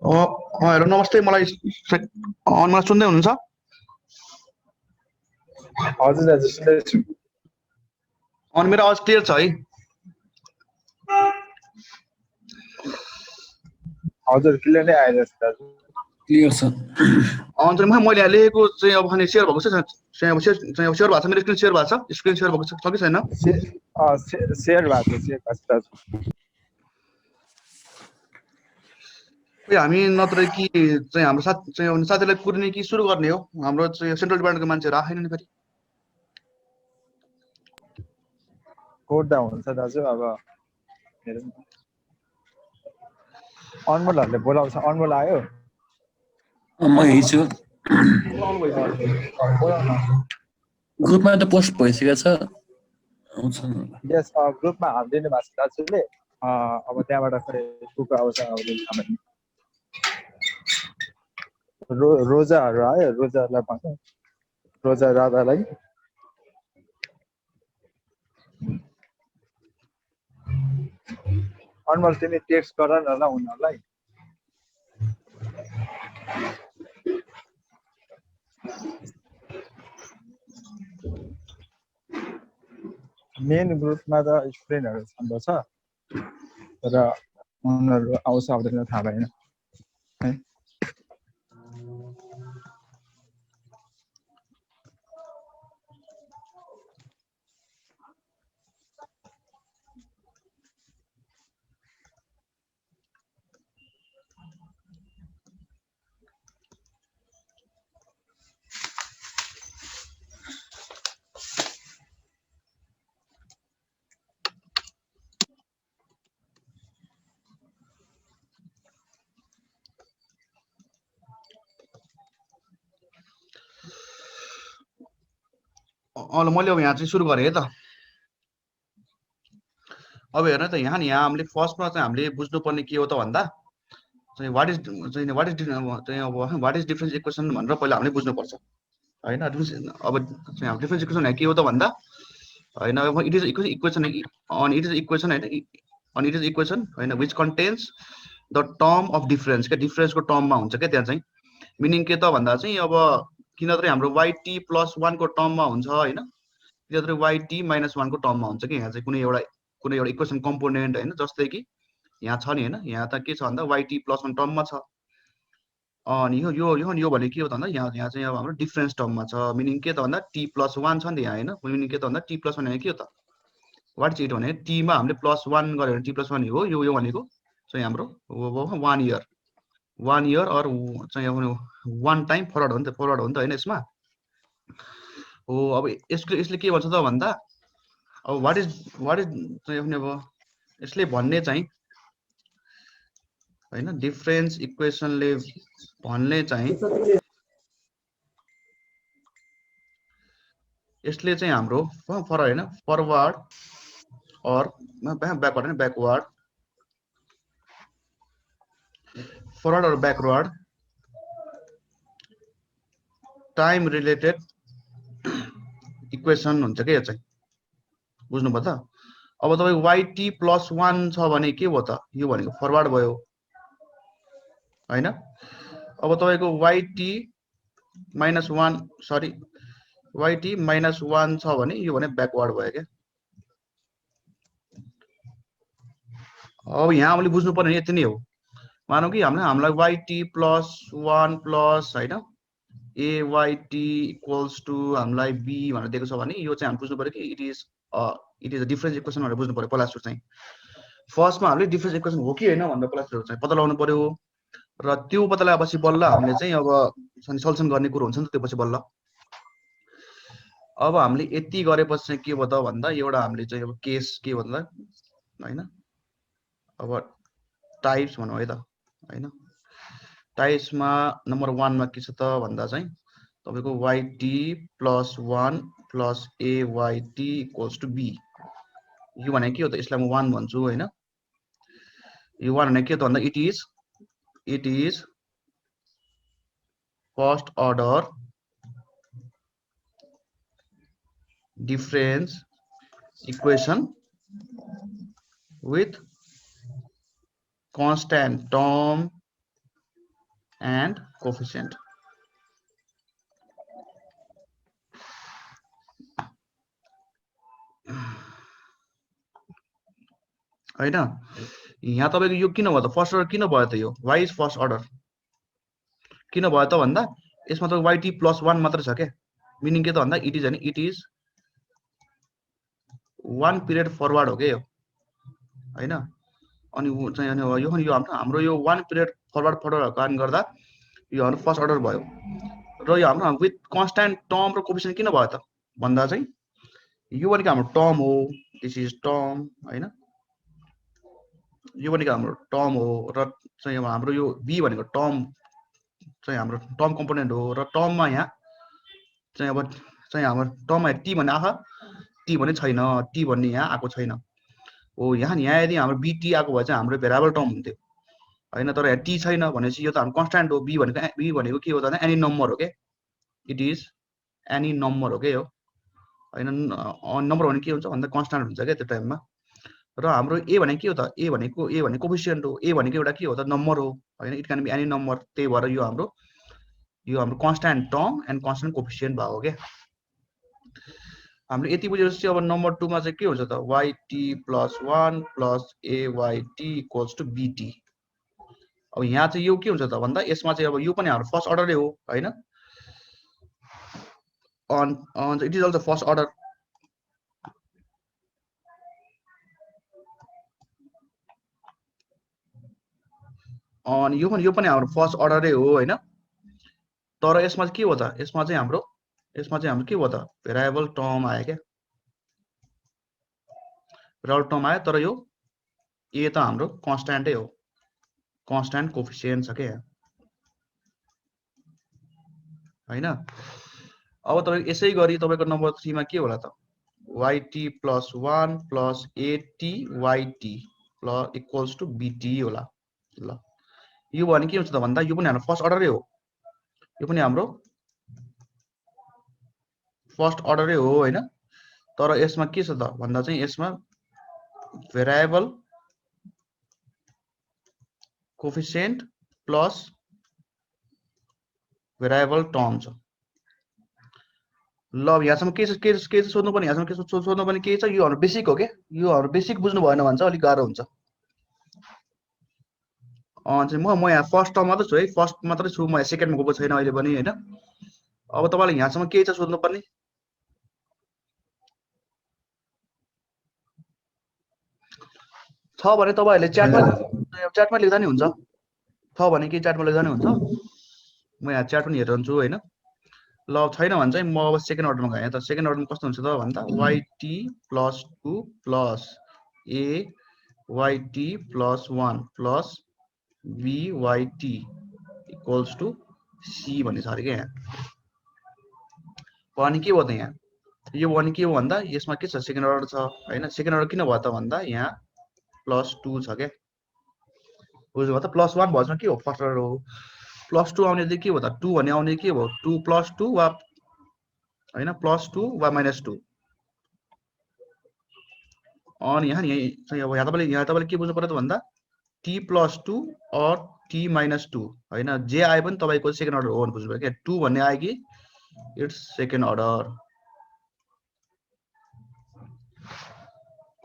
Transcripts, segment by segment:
Hello नमस्ते मलाई मलाई सुन्दै हुनुहुन्छ? हजुर दाजु सुन्दैछु। अनि मेरो आवाज क्लियर छ है? हजुर क्लियर नै आइरहेछ दाजु। क्लियर छ। अनि मैले यहाँ लेखेको चाहिँ अब खाने सेयर भएको छ सेयर भएको छ मेरो स्क्रिन सेयर भएको छ स्क्रिन सेयर भएको छ कि छैन? सेयर भएको छ दाजु। खोइ हामी नत्र कि चाहिँ हाम्रो साथीलाई कुर्ने कि सुरु गर्ने हो? हाम्रो चाहिँ सेन्ट्रल डिपार्टमेन्टको मान्छेहरू आएन नि फेरि। कोड्दा हुन्छ दाजु। अब अनमोलहरूले बोलाउँछ। अनमोल आयो? म यही छु। बोलाउन। ग्रुपमा त पोस्ट भइसकेको छ, आउँछ नि। यस ग्रुपमा हालिदिनु भएको छ दाजुले। अब त्यहाँबाट फेरि कुको आउँछ आउँदैन। रोजाहरू आयो? रोजालाई भन्नु, रोजा राधालाई। अनमोल तिमी टेक्स्ट गर न ल उनीहरूलाई। मेन ग्रुपमा त स्टुडेन्टहरू छँदो छ, तर उनीहरू आउँछ आउँदैन थाहा भएन है। मैले अब यहाँ चाहिँ सुरु गरेँ है त। अब हेर्न त यहाँ हामीले फर्स्टमा चाहिँ हामीले बुझ्नुपर्ने के हो त भन्दा चाहिँ वाट इज डिफरेन्स इक्वेसन भनेर पहिला हामीले बुझ्नुपर्छ होइन। अब चाहिँ डिफरेन्स इक्वेसन के हो त भन्दा होइन, इट इज इक्वेसन अनि इट इज इक्वेसन होइन, अनि इट इज इक्वेसन होइन which contents the term of difference क्या, डिफरेन्सको टर्ममा हुन्छ क्या त्यहाँ चाहिँ। मिनिङ के त भन्दा चाहिँ अब किनभने हाम्रो वाइटी प्लस वानको टर्ममा हुन्छ होइन, किनभने वाइटी माइनस वानको टर्ममा हुन्छ कि यहाँ चाहिँ कुनै एउटा इक्वेसन कम्पोनेन्ट होइन। जस्तै कि यहाँ छ नि होइन, यहाँ त के छ भन्दा वाइटी प्लस वान टर्ममा छ। अनि यो भने के हो त भन्दा यहाँ चाहिँ अब हाम्रो डिफरेन्स टर्ममा छ। मिनिङ के त भन्दा टी प्लस वान छ नि त यहाँ होइन। मिनिङ के त भन्दा टी प्लस वान यहाँ के हो त वाट इज इट भने टीमा हामीले प्लस वान गऱ्यो भने टी प्लस वान हो यो भनेको चाहिँ हाम्रो 1 इयर अर चाहिँ वान टाइम फरवर्ड हो नि त होइन यसमा हो। अब यसले के भन्छ त भन्दा अब वाट इज चाहिँ अब यसले भन्ने चाहिँ होइन डिफरेन्स इक्वेसनले भन्ने चाहिँ यसले चाहिँ हाम्रो फरवर्ड होइन फरवर्ड और बैकवर्ड होइन फरवर्ड और बैकवर्ड टाइम रिलेटेड इक्वेसन हुन्छ क्या यो चाहिँ। बुझ्नुभयो त? अब तपाईँ वाइटी प्लस वान छ भने के भयो त यो भनेको फरवर्ड भयो होइन। अब तपाईँको वाइटी माइनस वान सरी वाइटी माइनस वान छ भने यो भने ब्याकवर्ड भयो क्या। अब यहाँ हामीले बुझ्नुपर्ने यति नै हो। मानौँ कि हामीलाई वाइटी प्लस वान प्लस होइन एवाइटी इक्वल्स टू हामीलाई बी भनेर दिएको छ भने यो चाहिँ हामी बुझ्नु पऱ्यो कि it is a difference equation भनेर बुझ्नु पऱ्यो। पहिला सुरु चाहिँ फर्स्टमा हामीले डिफरेन्स इक्वेसन हो कि होइन भनेर पहिला सुरु चाहिँ पत्ता लगाउनु पऱ्यो। र त्यो पत्ता लगाएपछि बल्ल हामीले चाहिँ अब सल्युसन गर्ने कुरो हुन्छ नि त त्यो पछि बल्ल। अब हामीले यति गरेपछि चाहिँ के भयो त भन्दा एउटा हामीले चाहिँ अब केस के भन्दा होइन अब टाइप्स भनौँ है त होइन। टाइप्समा नम्बर वानमा के छ त भन्दा चाहिँ तपाईँको Y T plus one plus A Y T equals to B. यो भने के हो त यसलाई म वान भन्छु होइन। यो वान भने के हो त भन्दा it is first order difference equation with constant term and coefficient हैन यहाँ तपाईको यो किन भयो त फर्स्ट अर्डर किन भयो त यो वाइ इज फर्स्ट अर्डर किन भयो त भन्दा यसमा त yt +1 मात्र छ के मिनिङ के त भन्दा it is one period forward हो के यो हैन अनि चाहिँ अनि यो हाम्रो यो one पिरियड फरवर्ड भएको कारण गर्दा यो हाम्रो फर्स्ट अर्डर भयो र यो हाम्रो विथ कन्स्ट्यान्ट टर्म र कोफिसिएन्ट किन भयो त भन्दा चाहिँ यो भनेको हाम्रो टर्म हो दिस इज टर्म हैन यो भनेको हाम्रो टर्म हो र चाहिँ हाम्रो यो b भनेको टर्म चाहिँ हाम्रो टर्म कम्पोनेन्ट हो र टर्ममा यहाँ चाहिँ अब चाहिँ हाम्रो टर्ममा t भन्ने आछ t भने छैन t भन्ने यहाँ आएको छैन हो यहाँ यदि हाम्रो bt आएको भए चाहिँ हाम्रो भेरिएबल टर्म हुन्थ्यो हैन तर यहाँ t छैन भनेपछि यो त हाम्रो कन्स्ट्यान्ट हो b भनेको के हो त एनी नम्बर हो के इट इज एनी नम्बर हो के यो हैन नम्बर भने के हुन्छ भन्दा कन्स्ट्यान्ट हुन्छ के त्यो टाइममा र हाम्रो a भनेको के हो त a भनेको कोफिसिएन्ट हो a भनेको एउटा के हो त नम्बर हो हैन it can be any number त्यही भएर यो हाम्रो constant term and constant coefficient भएको के हामीले यति बुझेपछि अब नम्बर 2 मा चाहिँ के हुन्छ त yt +1 ayt = bt अब यहाँ चाहिँ यो के हुन्छ त भन्दा यसमा चाहिँ अब यो पनि हाम्रो फर्स्ट अर्डरै हो हैन अन it is also first order अनि यो पनि हाम्रो फर्स्ट अर्डरै हो हैन तर यसमा चाहिँ के हो त यसमा चाहिँ हाम्रो के हो त भेरिएबल टर्म आयो क्या भेरिएबल टर्म आयो तर यो a त हाम्रो कन्स्ट्यान्टै हो कन्स्ट्यान्ट कोफिसिएन्ट छ के हैन अब तपाईको यसै गरी तपाईको नम्बर 3 मा के होला त yt +1 atyt = bt होला ल यो भने के हुन्छ त भन्दा यो पनि हाम्रो फर्स्ट अर्डरै हो यो पनि हाम्रो फर्स्ट अर्डरै हो हैन तर यसमा के छ त भन्दा चाहिँ यसमा variable coefficient plus variable term छ ल यहाँसम्म के सोध्नु पर्ने यहाँसम्म के सोध्नु पर्ने के छ यो हाम्रो बेसिक हो के यो हाम्रो बेसिक बुझ्नु भएन भने चाहिँ अलिक गाह्रो हुन्छ चाहिँ म यहाँ फर्स्ट टर्म मात्र छु है फर्स्ट मात्रै छु म सेकेन्डमा गएको छैन अहिले पनि हैन अब तपाईलाई यहाँसम्म के छ सोध्नु पर्ने छ भने तपाईहरुले च्याटमा लेख्दा नि हुन्छ छ भने के च्याटमा लेख्दा नि हुन्छ म यहाँ च्याट पनि हेरिरहन्छु हैन ल छैन भने चाहिँ म अब सेकेन्ड अर्डरमा गएँ त सेकेन्ड अर्डरमा कस्तो हुन्छ त भन्दा yt +2 ayt +1 byt = c भन्ने छ अरे के यहाँ भने के हो त यहाँ यो भने के हो भन्दा यसमा के छ सेकेन्ड अर्डर छ हैन सेकेन्ड अर्डर किन भयो त भन्दा यहाँ +2 छ के बुझ्नुभयो त +1 भएछ के हो फर्स्ट अर्डर हो +2 आउने चाहिँ के हो त 2 भन्ने आउने के हो 2 + 2 वा हैन +2 वा -2 अनि यहाँ चाहिँ अब यहाँ तपाईले के बुझ्नु पर्यो त भन्दा t + 2 or t - 2 हैन जे आए पनि तपाईको सेकेन्ड अर्डर हो भने बुझ्नु पर्यो के 2 भन्ने आयो कि इट्स सेकेन्ड अर्डर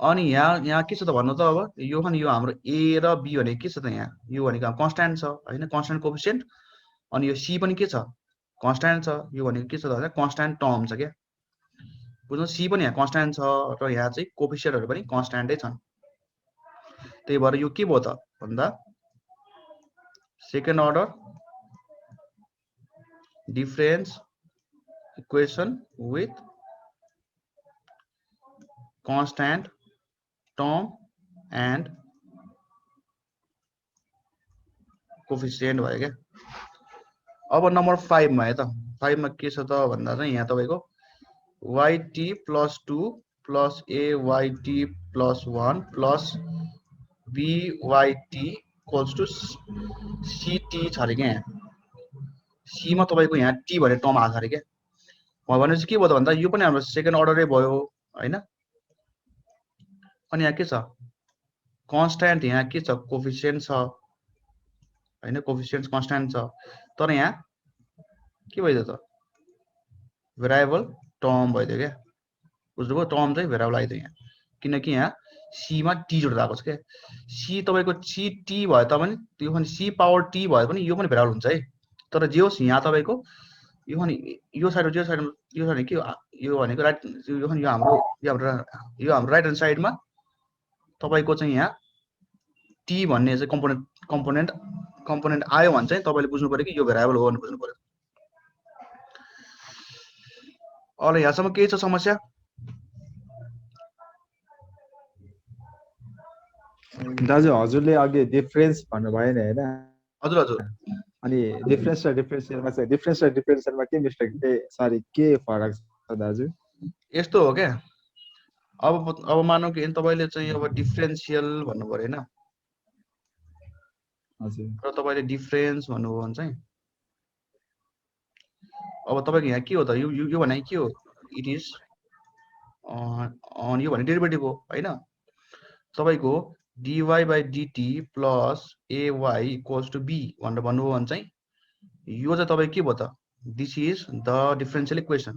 अनि यहाँ के छ त भन्नु त अब यो हाम्रो a र b भनेको के छ त यहाँ यो भनेको कन्स्ट्यान्ट छ हैन कन्स्ट्यान्ट कोफिसिएन्ट अनि यो c पनि के छ कन्स्ट्यान्ट छ यो भनेको के छ त भन्दा कन्स्ट्यान्ट टर्म छ के बुझ्नु c पनि यहाँ कन्स्ट्यान्ट छ र यहाँ चाहिँ कोफिसिएन्टहरु पनि कन्स्ट्यान्टै छन् त्यही भएर यो के भयो त भन्दा second order difference equation with constant term and coefficient भयो क्या अब नम्बर 5 मा है त 5 मा के छ त भन्दा चाहिँ यहाँ तपाईको yt +2 ayt +1 byt = ct छ अरे क्या c मा तपाईको यहाँ t भन्ने टर्म आछ अरे क्या भनेपछि के भयो त भन्दा यो पनि हाम्रो सेकेन्ड अर्डरै भयो हैन अनि यहाँ के छ कन्स्ट्यान्ट यहाँ के छ कोफिसिएन्ट छ हैन कोएफिसिएन्ट्स कन्स्ट्यान्ट छ तर यहाँ के भइदियो त भेरिएबल टर्म भइदियो क्या बुझ्नुभयो टर्म चाहिँ भेरिएबल आइदियो यहाँ किनकि यहाँ सी मा टी जोडेर आएको छ क्या सी तपाईको सी टी भए तापनि यो पनि सी पावर टी भए पनि यो पनि भेरिएबल हुन्छ है तर जे होस् यहाँ तपाईको यो पनि यो साइड के यो भनेको राइट यो पनि यो हाम्रो राइट ह्यान्ड साइडमा तपाईको चाहिँ यहाँ टी भन्ने चाहिँ कम्पोनेन्ट आयो भने चाहिँ तपाईले बुझ्नु पर्यो कि यो भेरिएबल हो भनेर बुझ्नु पर्यो अल यहाँसम्म के छ समस्या दाजु हजुरले अघि डिफरेन्स भन्नुभयो नि हैन हजुर हजुर अनि डिफरेन्स र डिफरेन्सियलमा के मिस्टेक सरी के फरक छ दाजु यस्तो हो क्या अब मानौ कि तपाईले चाहिँ अब डिफरेन्शियल भन्नु पर्यो हैन हजुर र तपाईले डिफरेन्स भन्नुभयो भने चाहिँ अब तपाईको यहाँ के हो त यो भने के हो इट इज यो भने डेरिभेटिभ हो हैन तपाईको dy by dt plus ay equals to b भनेर भन्नुभयो भने चाहिँ यो चाहिँ तपाईको के भयो त this is the differential equation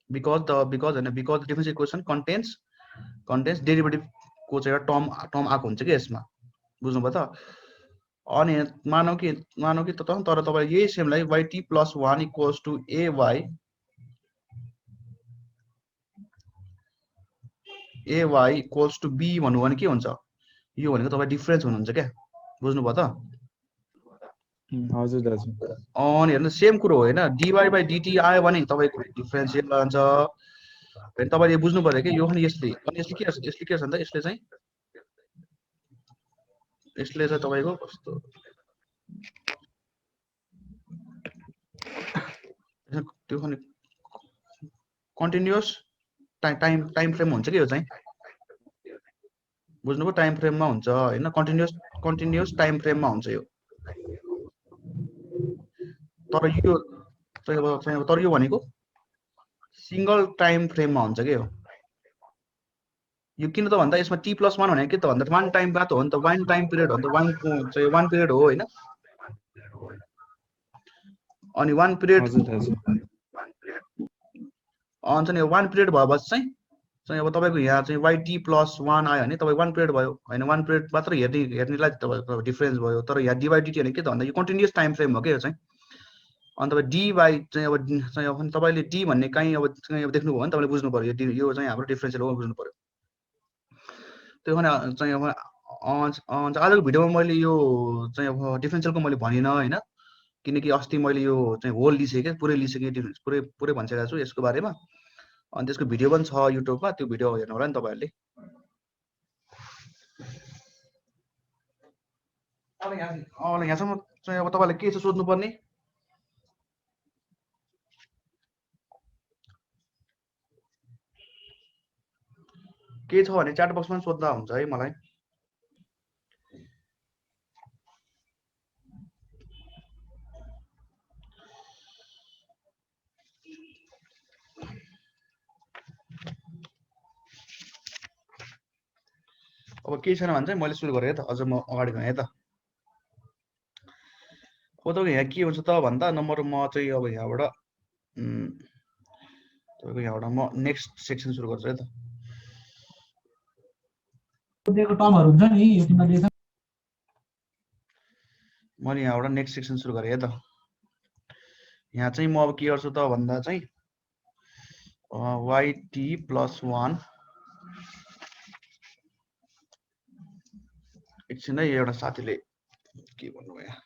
because the differential equation contains derivative को चाहिँ एउटा टर्म आएको हुन्छ के यसमा बुझ्नुभयो त अनि मानौ कि तर तपाईले यही सेमलाई yt plus 1 equals to ay equals to b भन्नु भने के हुन्छ यो भनेको तपाई डिफरेन्स हुनुहुन्छ क्या बुझ्नुभयो त हजुर दाजु अनि हेर्नु सेम कुरो हो हैन dy by dt आयो भने तपाईको डिफरेन्शियल रहन्छ फेरि तपाईले बुझ्नु पर्यो कि यो पनि यसले के गर्छ त यसले चाहिँ तपाईको कस्तो त्यो पनि कन्टिन्युअस टाइम फ्रेम हुन्छ कि यो चाहिँ बुझ्नुभयो टाइम फ्रेममा हुन्छ हैन कन्टिन्युअस टाइम फ्रेममा हुन्छ यो तर यो भनेको सिंगल टाइम फ्रेममा हुन्छ के यो किन त भन्दा यसमा t+1 भनेको के त भन्दा वान टाइम बाद हो नि त वान टाइम पिरियड हो नि त वान पिरियड हो हैन अनि वान पिरियड अनि यो वान पिरियड भएपछि चाहिँ अब तपाईको यहाँ चाहिँ yt+1 आयो भने तपाई वान पिरियड भयो हैन वान पिरियड मात्र हेर्नेलाई तपाईको डिफरेन्स भयो तर यहाँ dy dt भने के त भन्दा यो कन्टिन्युअस टाइम फ्रेम हो के यो चाहिँ अनि तपाईँ डी बाई चाहिँ अब तपाईले डी भन्ने कहीँ अब देख्नुभयो भने तपाईले बुझ्नु पर्यो यो चाहिँ हाम्रो डिफरेन्शियल हो बुझ्नु पर्यो त्यो भने चाहिँ अब आजको भिडियोमा मैले यो चाहिँ अब डिफरेन्शियलको मैले भनिनँ हैन किनकि अस्ति मैले यो चाहिँ होल लिइसकेँ पुरै लिइसकेँ पुरै भनिसकेको छु यसको बारेमा अनि त्यसको भिडियो पनि छ युट्युबमा त्यो भिडियो हेर्नु होला नि तपाईहरुले अब यहाँसम्म चाहिँ अब तपाईलाई के छ सोध्नु पर्ने के छ भने च्याट बक्समा सोध्दा हुन्छ है मलाई अब के छैन भने चाहिँ मैले सुरु गरेँ त अझ म अगाडि गएँ त अब तपाईको यहाँ के हुन्छ त भन्दा नम्बर म चाहिँ अब यहाँबाट तपाईको यहाँबाट म नेक्स्ट सेक्सन सुरु गर्छु है त दिएको टर्महरु हुन्छ नि यो तिमीले मैले यहाँबाट नेक्स्ट सेक्सन सुरु गरेँ है त यहाँ चाहिँ म अब के गर्छु त भन्दा चाहिँ yt+1 एकछिन है एउटा साथीले के भन्नुभयो यहाँ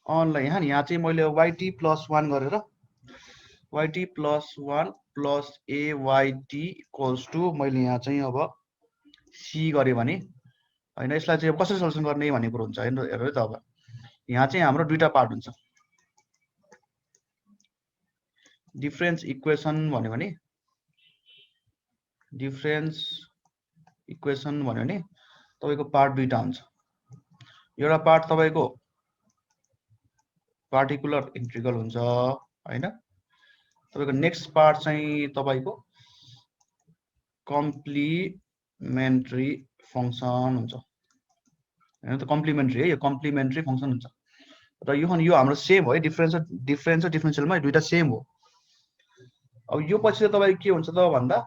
अनलाइन यहाँ चाहिँ मैले yt+1 गरेर yt+1 plus AYT equals to मैले यहाँ चाहिँ अब C गरे भने हैन यसलाई चाहिँ कसरी सल्युसन गर्ने भन्ने कुरो हुन्छ हैन हेर्नु त अब यहाँ चाहिँ हाम्रो दुईटा पार्ट हुन्छ डिफरेन्स इक्वेसन भन्यो भने तपाईको पार्ट दुईटा हुन्छ एउटा पार्ट तपाईको पार्टिकुलर इंटीग्रल हुन्छ हैन तपाईको नेक्स्ट पार्ट चाहिँ तपाईको कम्प्लिमेन्ट्री फंक्सन हुन्छ हैन त कम्प्लिमेन्ट्री है यो कम्प्लिमेन्ट्री फंक्सन हुन्छ र यो हाम्रो सेम हो है डिफरेन्स र डिफरेन्शियलमा दुईटा सेम हो अब यो पछि चाहिँ तपाईको के हुन्छ त भन्दा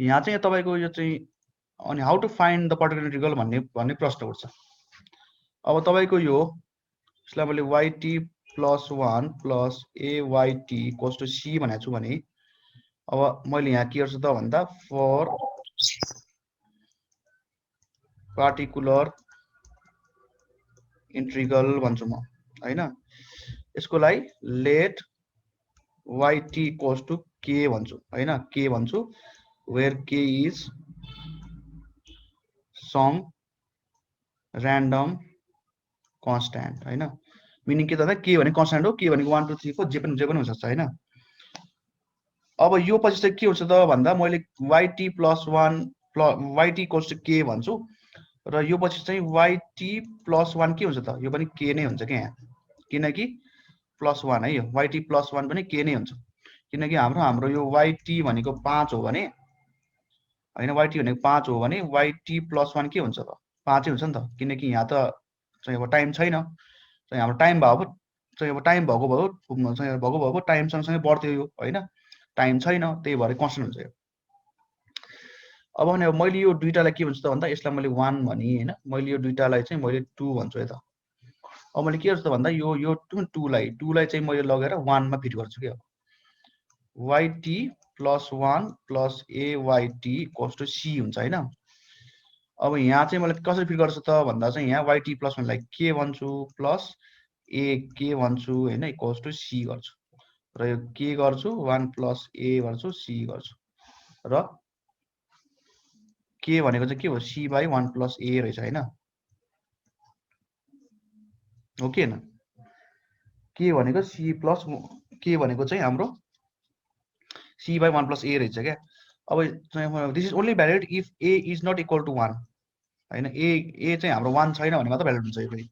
यहाँ चाहिँ तपाईको यो चाहिँ अनि how to find the particular integral भन्ने प्रश्न उठ्छ अब तपाईको यो यसलाई मैले yt + 1 + ayt equals to c भनेको छु भने अब मैले यहाँ के गर्छु त भन्दा फर पार्टिकुलर इंटीग्रल भन्छु म हैन यसको लागि let yt equals to k भन्छु हैन k भन्छु where k is some random constant हैन मिनिङ के त के भने कन्स्ट्यान्ट हो के भनेको 1 2 3 4 जे पनि हुन सक्छ हैन अब यो पछि चाहिँ के हुन्छ त भन्दा मैले yt + 1 yt equals to k भन्छु र यो पछि चाहिँ yt + 1 के हुन्छ त यो पनि k नै हुन्छ के यहाँ किनकि +1 है यो yt + 1 पनि k नै हुन्छ किनकि हाम्रो यो yt भनेको 5 हो भने हैन yt भनेको 5 हो भने yt + 1 के हुन्छ त 5 हुन्छ नि त किनकि यहाँ त चाहिँ अब टाइम छैन चाहिँ हाम्रो टाइम भएको चाहिँ अब टाइम भएको टाइम सँगसँगै बढ्थ्यो यो हैन टाइम छैन त्यही भएर कन्स्टेन्ट हुन्छ यो अब भने मैले यो दुईटालाई के भन्छु त भन्दा यसलाई मैले 1 भनि हैन मैले यो दुईटालाई चाहिँ मैले 2 भन्छु है त अब मैले के गर्छु त भन्दा यो 2 लाई चाहिँ मैले लगेर 1 मा फिट गर्छु के अब yt + 1 + ayt equals to c हुन्छ हैन अब यहाँ चाहिँ मैले कसरी फिट गर्छु त भन्दा चाहिँ यहाँ yt + 1 लाई k भन्छु प्लस a k भन्छु हैन इक्वल्स टु c गर्छु र यो k गर्छु 1 + a गर्छु c गर्छु र k भनेको चाहिँ के हो c / 1 + a रहेछ हैन हो के हैन k भनेको c प्लस k भनेको चाहिँ हाम्रो c / 1 + a रहेछ क्या अब this is only valid if a is not equal to 1 हैन a चाहिँ हाम्रो 1 छैन भने मात्र भ्यालिड हुन्छ यो पनि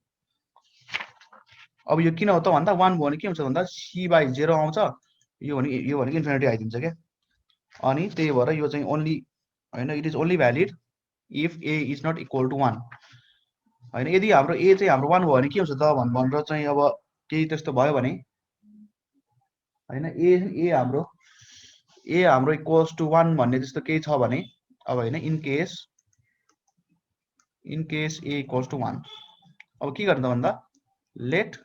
अब यो किन हो त भन्दा 1 भयो भने के हुन्छ भन्दा c / 0 आउँछ यो भनेको इन्फिनिटी आइदिन्छ क्या अनि त्यही भएर यो चाहिँ ओन्ली हैन it is only valid if a is not equal to 1 हैन यदि हाम्रो a चाहिँ हाम्रो 1 भयो भने के हुन्छ त भनेर चाहिँ अब केही त्यस्तो भयो भने हैन a हाम्रो इक्वल्स टु 1 भन्ने जस्तो केही छ भने अब हैन in case a equals to 1 अब के गर्ने त भन्दा let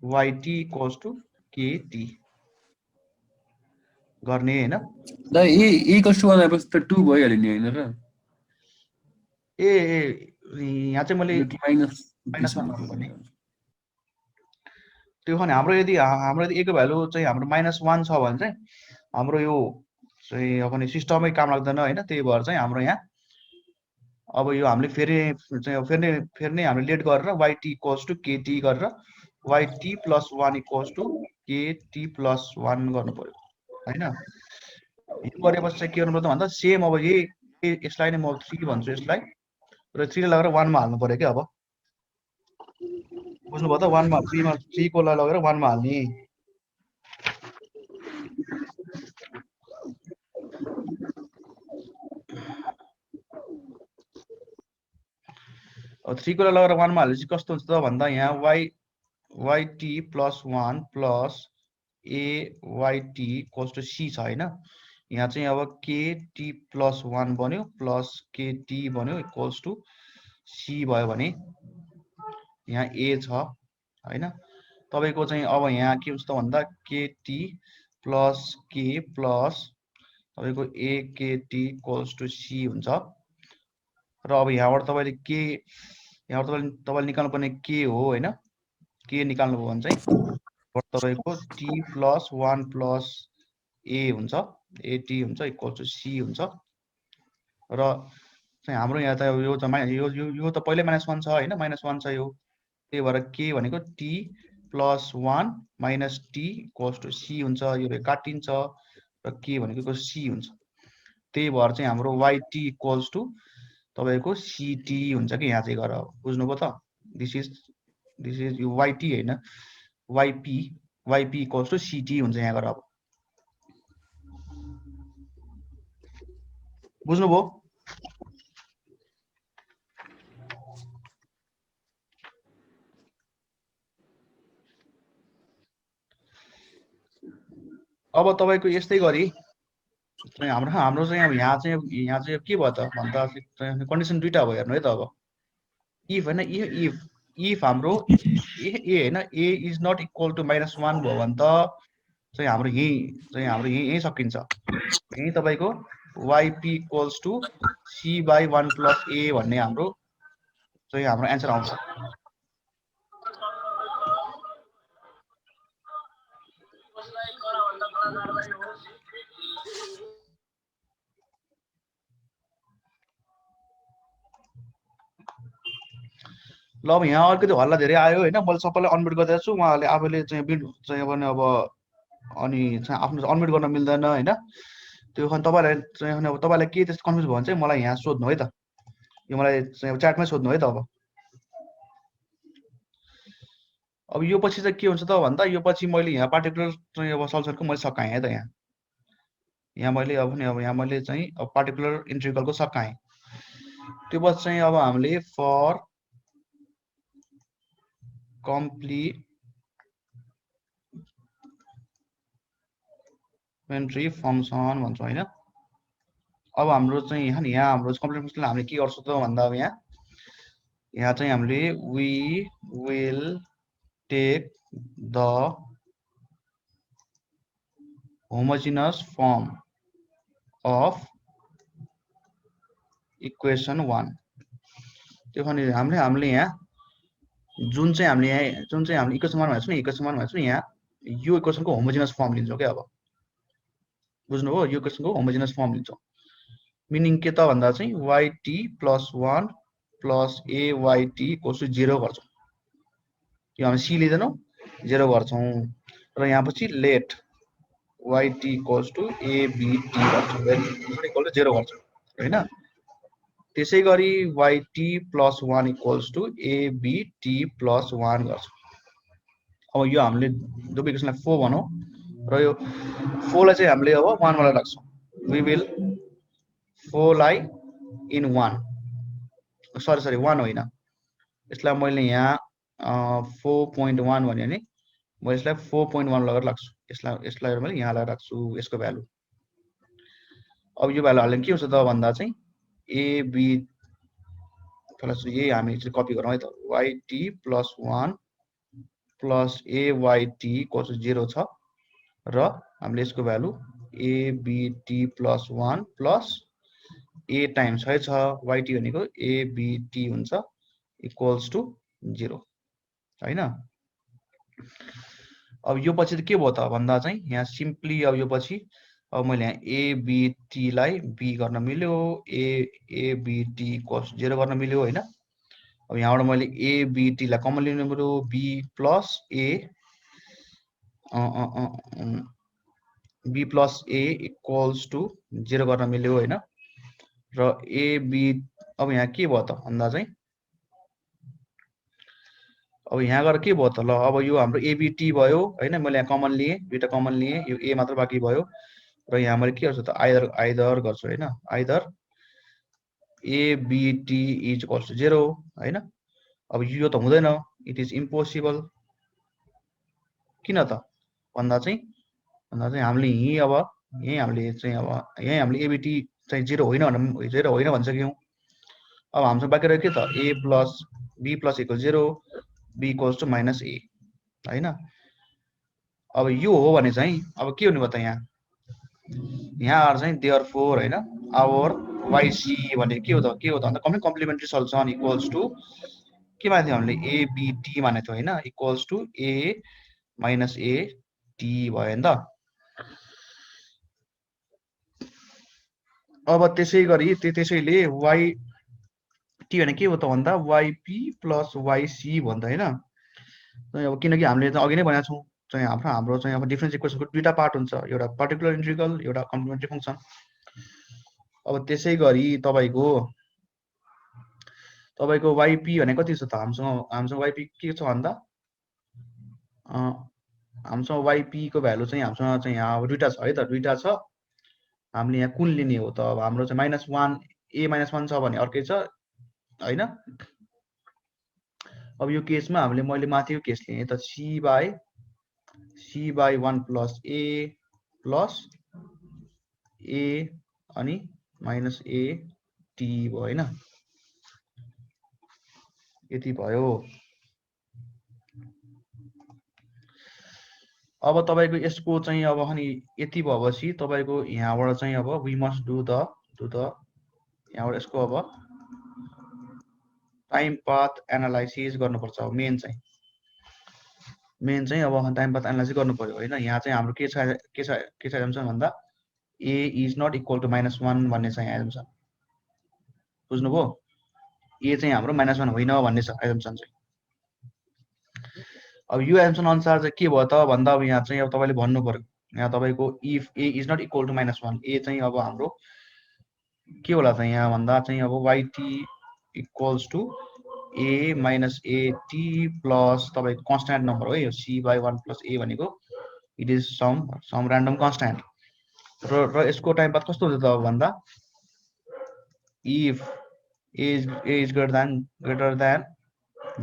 yt equals to kt गर्ने हैन दा a = 1 आएपछि त 2 भइहाल्यो नि हैन र ए यहाँ चाहिँ मैले माइनस -1 त्यो भने हाम्रो यदि a को भ्यालु चाहिँ हाम्रो -1 छ भने चाहिँ हाम्रो यो चाहिँ अब नि सिस्टमै काम लाग्दैन हैन त्यही भएर चाहिँ हाम्रो यहाँ अब यो हामीले फेरि नै हामीले लेट गरेर yt इक्वल्स टु kt गरेर yt + 1 इक्वल्स टु kt + 1 गर्नु पर्यो हैन यो गरेपछि चाहिँ के गर्नु पर्छ भन्दा सेम अब यसलाई नै म 3 भन्छु यसलाई र 3 लाई लगेर 1 मा हाल्नु पर्यो के अब बुझ्नुभयो त 1 मा 3 को लगेर 1 मा हाल्ने अब 3 को लगेर 1 मा हालेपछि कस्तो हुन्छ त भन्दा यहाँ yt + 1 + ayt equals to c छ हैन यहाँ चाहिँ अब kt + 1 बन्यो प्लस kt बन्यो इक्वल्स टु c भयो भने यहाँ a छ हैन तपाईको चाहिँ अब यहाँ के हुन्छ त भन्दा kt + k प्लस तपाईको akt इक्वल्स टु c हुन्छ र अब यहाँबाट तपाईले निकाल्नु पर्ने के हो हैन के निकाल्नु भयो भने चाहिँ तपाईको t प्लस 1 प्लस a हुन्छ at हुन्छ इक्वल टु c हुन्छ र चाहिँ हाम्रो यहाँ त यो त यो त पहिले -1 छ हैन -1 छ यो त्यही भएर k भनेको t plus 1 minus t equals to c हुन्छ यो काटिन्छ र k भनेको c हुन्छ त्यही भएर चाहिँ हाम्रो yt इक्वल्स टु तपाईको ct हुन्छ कि यहाँ चाहिँ गरेर बुझ्नुभयो त दिस इज यो yt हैन yp इक्वल्स टु ct हुन्छ यहाँ गरेर अब बुझ्नुभयो अब तपाईको यस्तै गरी हाम्रो चाहिँ अब यहाँ चाहिँ के भयो त भन्दा कन्डिसन दुईटा भयो हेर्नु है त अब इफ हैन इफ हाम्रो ए हैन a is not equal to -1 भयो भने त चाहिँ हाम्रो यही सकिन्छ यही तपाईको yp equals to c by 1 plus a भन्ने हाम्रो एन्सर आउँछ ल अब यहाँ अलिकति हल्ला धेरै आयो हैन मैले सबैलाई अनम्युट गरिदिएको छु उहाँहरूले आफैले अब अनि चाहिँ आफ्नो अनम्युट गर्न मिल्दैन हैन त्यो खन तपाईलाई के त्यस्तो कन्फ्युज भयो भने चाहिँ मलाई यहाँ सोध्नु है त यो मलाई च्याटमै सोध्नु है त अब यो पछि चाहिँ के हुन्छ त भन्दा यो पछि मैले यहाँ पार्टिकुलर चाहिँ अब सल्युसनको मैले सकाएँ है त यहाँ मैले यहाँ मैले चाहिँ अब पार्टिकुलर इन्ट्रिगलको सकाएँ त्यो पछि चाहिँ अब हामीले फर कम्प्लिमेन्ट्री फंक्सन भन्छौँ हैन अब हाम्रो चाहिँ यहाँ हाम्रो कम्प्लिमेन्ट्री फंक्सनले हामीले के गर्छौं त भन्दा अब यहाँ चाहिँ हामीले we will take the homogeneous form of equation 1 त्यो भने हामीले यहाँ जुन चाहिँ हामीले इक्वेसन 1 भनेको छ नि इक्वेसन 1 भनेको छ नि यहाँ यो इक्वेसनको होमोजेनस फर्म लिन्छौं के अब बुझ्नुभयो यो इक्वेसनको होमोजेनस फर्म लिन्छौं मिनिङ के त भन्दा चाहिँ yt + 1 + ayt = 0 गर्छौं यो हामी c लिदैनौं 0 गर्छौं र यहाँ पछि लेट yt = abt गर्छौं इक्वल टु 0 गर्छौं हैन त्यसै गरी yt + 1 = abt + 1 गर्छौं अब यो हामीले दुवै इक्वेसनलाई 4 भनौं र यो 4 लाई चाहिँ हामीले अब 1 वाला राख्छौं वी विल 4 लाई इन 1 सरी 1 होइन यसलाई मैले यहाँ 4.1 भने नि म यसलाई 4.1 लगाएर राख्छु यसलाई मैले यहाँ लगाएर राख्छु यसको भ्यालु अब यो भ्यालु हाल्दा के हुन्छ त भन्दा चाहिँ ab प्लस यही हामी चाहिँ कपी गरौँ है त yt + 1 + ayt = 0 छ र हामीले यसको भ्यालु abt + 1 + a टाइम्स है छ yt भनेको abt हुन्छ इक्वल्स टु 0 हैन अब यो पछि के भयो त भन्दा चाहिँ यहाँ सिम्पली अब यो पछि अब मैले यहाँ abt लाई b गर्न मिल्यो abt = 0 गर्न मिल्यो हैन अब यहाँबाट मैले abt लाई कमन लिनु पर्यो b + a = 0 गर्न मिल्यो हैन र ab अब यहाँ के भयो त भन्दा चाहिँ अब यहाँ गएर के भयो त ल अब यो हाम्रो abt भयो हैन मैले यहाँ कमन लिए दुईटा कमन लिए यो a मात्र बाँकी भयो र यहाँ मैले के गर्छु त आइदर गर्छु हैन आइदर abt = 0 हैन अब यो त हुँदैन इट इज इम्पोसिबल किन त भन्दा चाहिँ हामीले यही हामीले abt चाहिँ 0 होइन भनिसक्यौं अब हाम्रो बाँकी रह्यो के त a + b = 0 b = -a हैन अब यो हो भने चाहिँ अब के हुने भयो त यहाँ चाहिँ देयरफोर हैन आवर yc भने के हो त भन्दा कम्प्लिमेन्ट्री सल्युसन इक्वल्स टु के मानेको थियो हामीले abt मानेको थियो हैन equals to a minus a t भयो नि त। अब त्यसै गरी त्यसैले वाइ टी भने के हो त भन्दा वाइपी प्लस वाइसी भन्दा होइन। अब किनकि हामीले त अघि नै भनेको छौँ चाहिँ हाम्रो चाहिँ अब डिफरेन्स इक्वेसनको दुईटा पार्ट हुन्छ, एउटा पर्टिकुलर इन्टिग्रल, एउटा कम्प्लिमेन्ट्री फङ्सन। अब त्यसै गरी तपाईँको वाइपी भने कति छ त? हामीसँग वाइपी के छ भन्दा हामीसँग वाइपी को भ्यालु चाहिँ हामीसँग चाहिँ यहाँ अब दुईटा छ है त, दुईटा छ। हामीले यहाँ कुन लिने हो त? अब हाम्रो चाहिँ -1 a -1 छ भने अर्कै छ होइन। अब यो केसमा हामीले मैले माथिको केस लिएँ त c by 1 plus a plus a अनि माइनस a t भयो होइन, यति भयो। अब तपाईँको यसको चाहिँ अब अनि यति भएपछि तपाईँको यहाँबाट चाहिँ अब वी मस्ट डु द यहाँबाट यसको अब टाइम पाथ एनालाइसिस गर्नुपर्छ। अब मेन चाहिँ अब टाइम पाथ एनालाइसिस गर्नु पर्यो होइन। यहाँ चाहिँ हाम्रो के छ एजम्सन भन्दा a is not equal to -1 भन्ने छ यहाँ एजम्सन, बुझ्नुभयो? a चाहिँ हाम्रो -1 होइन भन्ने छ एजम्सन चाहिँ। अब यो एजम्सन अनुसार चाहिँ के भयो त भन्दा अब यहाँ चाहिँ अब तपाईँले भन्नु पर्यो, यहाँ तपाईँको if a is not equal to -1, a चाहिँ अब हाम्रो के होला त यहाँ भन्दा चाहिँ अब yt equals to a minus at plus तपाईँको कन्स्ट्यान्ट नम्बर हो यो c बाई 1 प्लस a भनेको, it is some random constant. र यसको टाइम पाथ कस्तो हुन्छ त भन्दा if a is greater than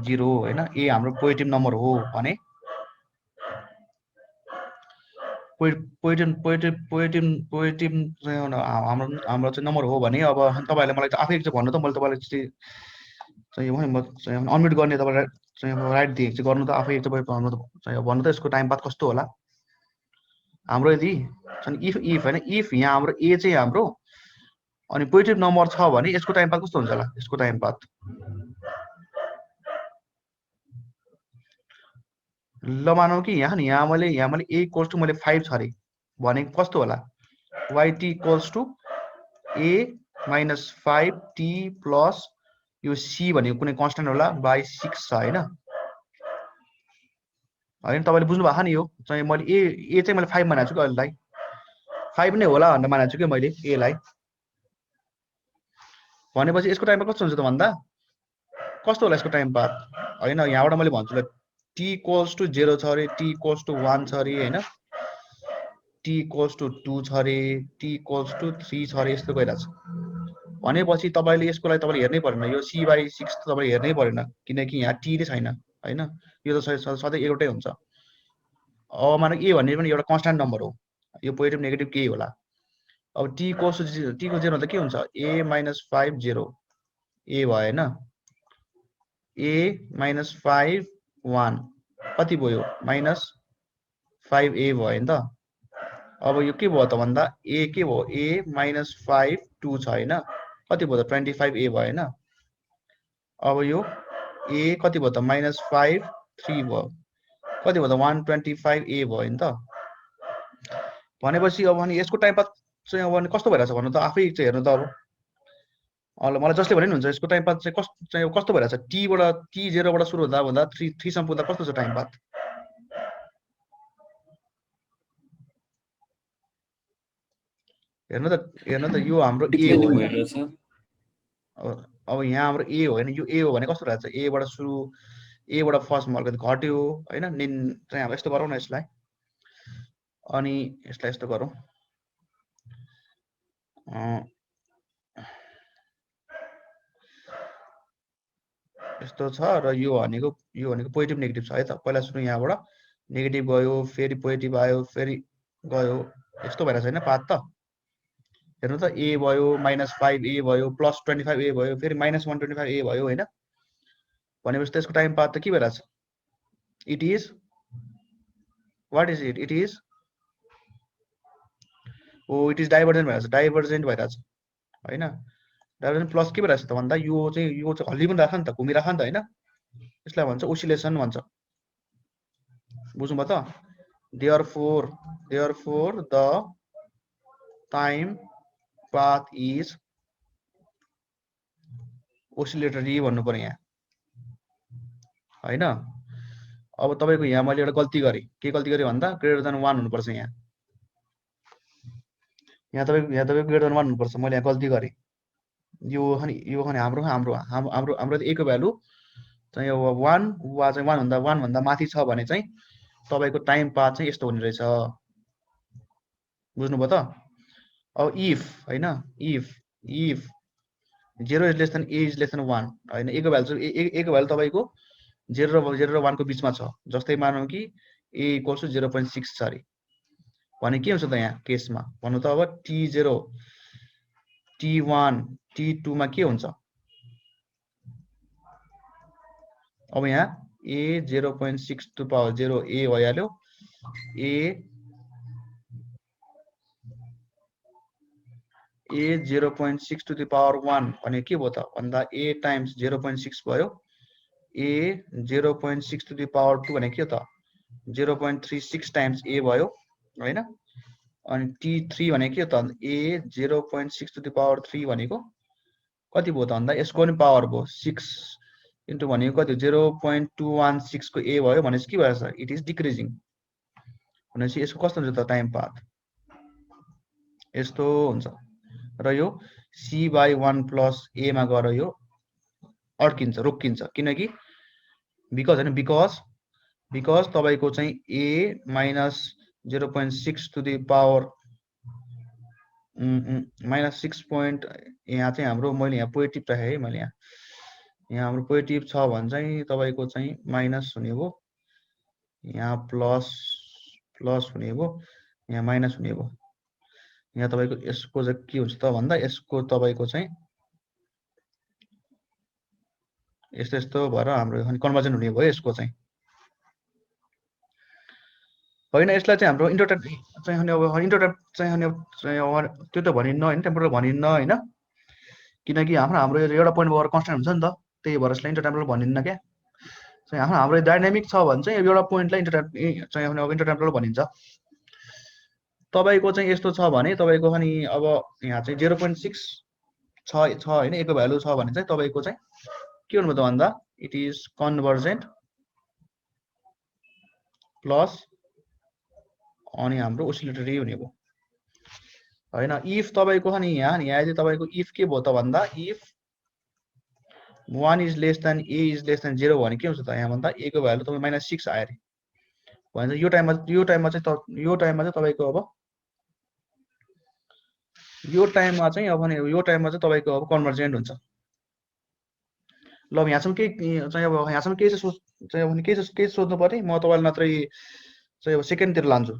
0 होइन, a हाम्रो पोजिटिभ नम्बर हो भने पोजिटिभ हाम्रो चाहिँ नम्बर हो भने अब तपाईँहरूले मलाई चाहिँ आफै चाहिँ भन्नु त, मैले तपाईँलाई चाहिँ अनम्युट गर्ने तपाईँलाई चाहिँ राइट दिएको चाहिँ गर्नु त आफै चाहिँ भन्नु त यसको टाइम पाथ कस्तो होला हाम्रो। यदि इफ होइन, इफ यहाँ हाम्रो ए चाहिँ हाम्रो अनि पोजिटिभ नम्बर छ भने यसको टाइम पाथ कस्तो हुन्छ होला? यसको टाइम पाथ ल मानौँ कि यहाँ मैले ए इक्वल्स टु मैले 5 छ अरे भने कस्तो होला? yt equals to a minus 5t plus यो c भनेको कुनै कन्स्ट्यान्ट होला बाई 6 छ होइन। तपाईँले बुझ्नु भएको नि यो चाहिँ मैले ए चाहिँ मैले 5 बनाएको छु कि अहिलेलाई 5 नै होला भनेर मानेको छु कि मैले ए लाई। भनेपछि यसको टाइम पाथ कस्तो हुन्छ त भन्दा कस्तो होला यसको टाइम पाथ होइन। यहाँबाट मैले भन्छु ल t इक्वल्स टु 0 छ अरे, t इक्वल्स टु 1 छ अरे होइन, t इक्वल्स टु 2 छ अरे, t इक्वल्स टु 3 छ अरे, यस्तो गइरहेछ। भनेपछि तपाईँले यसको लागि तपाईँले हेर्नै परेन, यो c बाई 6 तपाईँले हेर्नै परेन किनकि यहाँ t नै छैन होइन, यो त सधैँ एउटै हुन्छ। अब मानव ए भन्ने पनि एउटा कन्स्ट्यान्ट नम्बर हो, यो पोजिटिभ नेगेटिभ केही होला। अब t इक्वल्स टु t को 0 भन्दा के हुन्छ? a माइनस 5 0 ए भयो होइन, a माइनस 5 1 कति भयो? -5a भयो नि त। अब यो के भयो त भन्दा a के भयो? a माइनस 5 2 छ होइन, कति भयो त? 25a भयो होइन। अब यो a कति भयो त? -5 3 भयो, कति भयो त? 125a भयो नि त। भनेपछि अब अनि यसको टाइम पाथ चाहिँ अब कस्तो भइरहेछ भन्नु त आफै चाहिँ हेर्नु त। अब मलाई जसले भने नि हुन्छ यसको टाइम पाथ चाहिँ कस्तो भइरहेछ? t 0 बाट सुरु हुँदा भन्दा 3 सम्म पुग्दा कस्तो छ टाइम पाथ? हेर्नु त यो हाम्रो ए हो। अब यहाँ हाम्रो ए हो होइन, यो ए हो भने कस्तो रहेछ? ए बाट फर्स्ट मल्का घट्यो होइन। निन चाहिँ अब यस्तो गरौँ न यसलाई, अनि यसलाई यस्तो गरौँ, यस्तो छ र यो भनेको पोजिटिभ नेगेटिभ छ है त। पहिला सुरु यहाँबाट नेगेटिभ गयो, फेरि पोजिटिभ आयो, फेरि गयो, यस्तो भइरहेछ होइन पाथ त। हेर्नु त ए भयो, -5a भयो, प्लस 25a भयो, फेरि -125a भयो होइन। भनेपछि त्यसको टाइम पाथ त के भइरहेछ? It is what is it? It is divergent भइरहेछ होइन। डाइभर्जेन्ट प्लस के भइरहेछ त भन्दा यो चाहिँ हल्ली पनि राख नि त, घुमिराख नि त होइन। यसलाई भन्छ ओसिलेसन भन्छ। बुझ्नुभयो त therefore the time path is oscillatory भन्नु पर्यो यहाँ हैन अब तपाईको यहाँ मैले एउटा गल्ती गरे के गल्ती गरे भन्दा ग्रेटर देन 1 हुनुपर्छ यहाँ तपाईको ग्रेटर देन 1 हुनुपर्छ मैले यहाँ गल्ती गरे यो खनि हाम्रो a को भ्यालु चाहिँ 1 वा चाहिँ 1 भन्दा माथि छ भने चाहिँ तपाईको टाइम पाथ चाहिँ यस्तो हुने रहेछ बुझ्नुभयो त अब if हैन if 0 is less than a is less than 1 हैन a को भ्यालु तपाईको 0 र 1 को बीचमा छ जस्तै मानौं कि a = 0.6 छ अरे भने के हुन्छ त यहाँ केसमा भन्नु त अब t0 t1 t2 मा के हुन्छ अब यहाँ a 0.6 to power 0 a भइहाल्यो a 0.6 to the power 1 भने के भयो त भन्दा a times 0.6 भयो a 0.6 to the power 2 भने के हो त 0.36 times a भयो हैन अनि t3 भने के हो त a 0.6 to the power 3 भनेको कति भयो त भन्दा यसको नि पावर भयो 6 इन्टु भनेको कति 0.216 को a भयो भनेपछि के भएछ इट इज डिक्रिजिङ भनेपछि यसको कस्तो हुन्छ त टाइम पाथ यस्तो हुन्छ र यो c/1 plus a मा गएर यो अड्किन्छ रोकिन्छ किनकि बिकज तपाईको चाहिँ a minus 0.6 to the power minus 6 point यहाँ चाहिँ हाम्रो मैले यहाँ पोजिटिभ राखे है मैले यहाँ हाम्रो पोजिटिभ छ भने चाहिँ तपाईको चाहिँ माइनस हुने भयो यहाँ प्लस हुने भयो यहाँ माइनस हुने भयो यहाँ तपाईको यसको चाहिँ के हुन्छ त भन्दा यसको तपाईको चाहिँ यस्तो भएर हाम्रो कन्भर्जन हुने भयो यसको चाहिँ हैन यसलाई चाहिँ हाम्रो इन्टरटेप चाहिँ अब इन्टरटेप चाहिँ त्यो त भनिन्न हैन टेम्परल भनिन्न हैन किनकि हाम्रो एउटा पोइन्ट भएर कन्स्ट्यान्ट हुन्छ नि त त्यही भएर यसलाई इन्टरटेम्परल भनिन्न के चाहिँ हाम्रो डायनामिक छ भने चाहिँ एउटा पोइन्टलाई इन्टरटेप चाहिँ अब इन्टरटेम्परल भनिन्छ तपाईको चाहिँ यस्तो छ भने तपाईको अनि अब यहाँ चाहिँ 0.6 छ हैन a को भ्यालु छ भने चाहिँ तपाईको चाहिँ के हुनु त भन्दा इट इज कन्भर्जेन्ट प्लस अनि हाम्रो ओसिलेटरी हुने भयो हैन इफ तपाईको अनि यहाँ चाहिँ तपाईको इफ के भयो त भन्दा if 1 is less than a is less than 0 भने के हुन्छ त यहाँ भन्दा a को भ्यालु तपाईको -6 आयो रे भने यो टाइममा चाहिँ तपाईको अब यो टाइममा चाहिँ तपाईको अब कन्भर्जेन्ट हुन्छ ल यहाँसम्म के चाहिँ अब यहाँसम्म के सोध्नु पर्ने म तपाईलाई नत्रै चाहिँ अब सेकेन्ड तिर लान्छु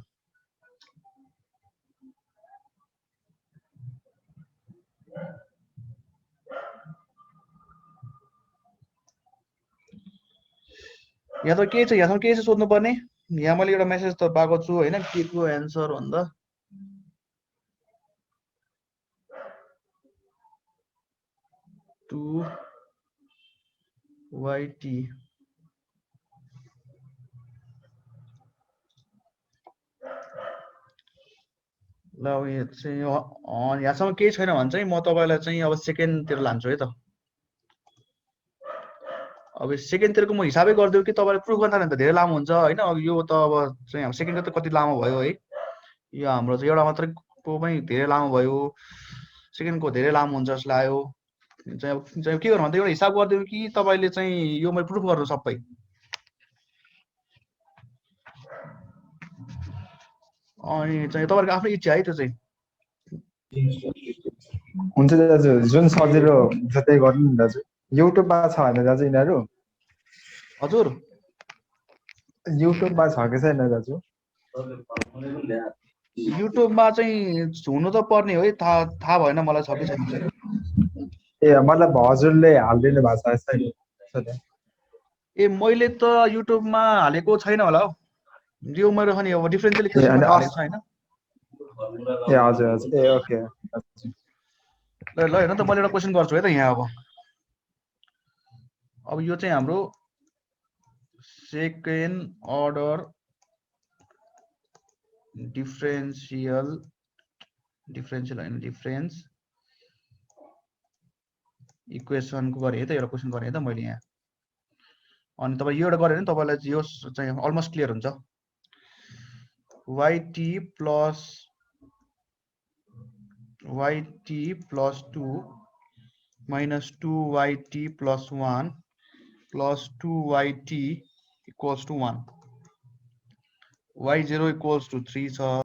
यहाँ त के छ यहाँसम्म के सोध्नु पर्ने यहाँ मैले एउटा मेसेज त पाएको छु हैन के को एन्सर भन्दा टु yt ल यो चाहिँ यहाँसम्म केही छैन भने चाहिँ म तपाईलाई चाहिँ अब सेकेन्ड तिर लान्छु है त अब सेकेन्ड तिरको म हिसाबै गर्दिउ कि तपाईले प्रुफ गर्न थाल्यो भने त धेरै लामो हुन्छ हैन अब यो त अब चाहिँ हाम्रो सेकेन्डको त कति लामो भयो है यो हाम्रो चाहिँ एउटा मात्रै को पनि धेरै लामो भयो सेकेन्डको धेरै लामो हुन्छ जस्तो लाग्यो चाहिँ के गर्नु भन्दा एउटा हिसाब गर्दिउ कि तपाईले चाहिँ यो मैले प्रुफ गर्नु सबै अनि चाहिँ तपाईहरुको आफ्नो इच्छा है त्यो चाहिँ हुन्छ दाजु जुन सजिलो जतै गर्नु नि दाजु युट्युबमा छ हैन दाजु यिनीहरु हजुर युट्युबमा छ कि छैन दाजु युट्युबमा चाहिँ हुनु त पर्ने हो है थाहा भएन मलाई छ कि छैन ए मतलब हजुरले हाल्दिनु भएको छ छैन ए मैले त युट्युबमा हालेको छैन होला हौ यो मेरो अनि अब डिफरेन्टली हालेको छैन ए हजुर हजुर ए ओके ल हेर्नु त मैले एउटा क्वेशन गर्छु है त यहाँ अब यो चाहिँ हाम्रो सेकेन्ड अर्डर डिफरेन्शियल हैन डिफरेन्स इक्वेसन को गरेँ है त एउटा क्वेसन गरेँ है त मैले यहाँ अनि तपाईँ यो एउटा गरे भने तपाईलाई यो चाहिँ अलमोस्ट क्लियर हुन्छ yt plus 2 minus 2yt plus 1 plus 2yt equals to 1 y0 equals to 3 छ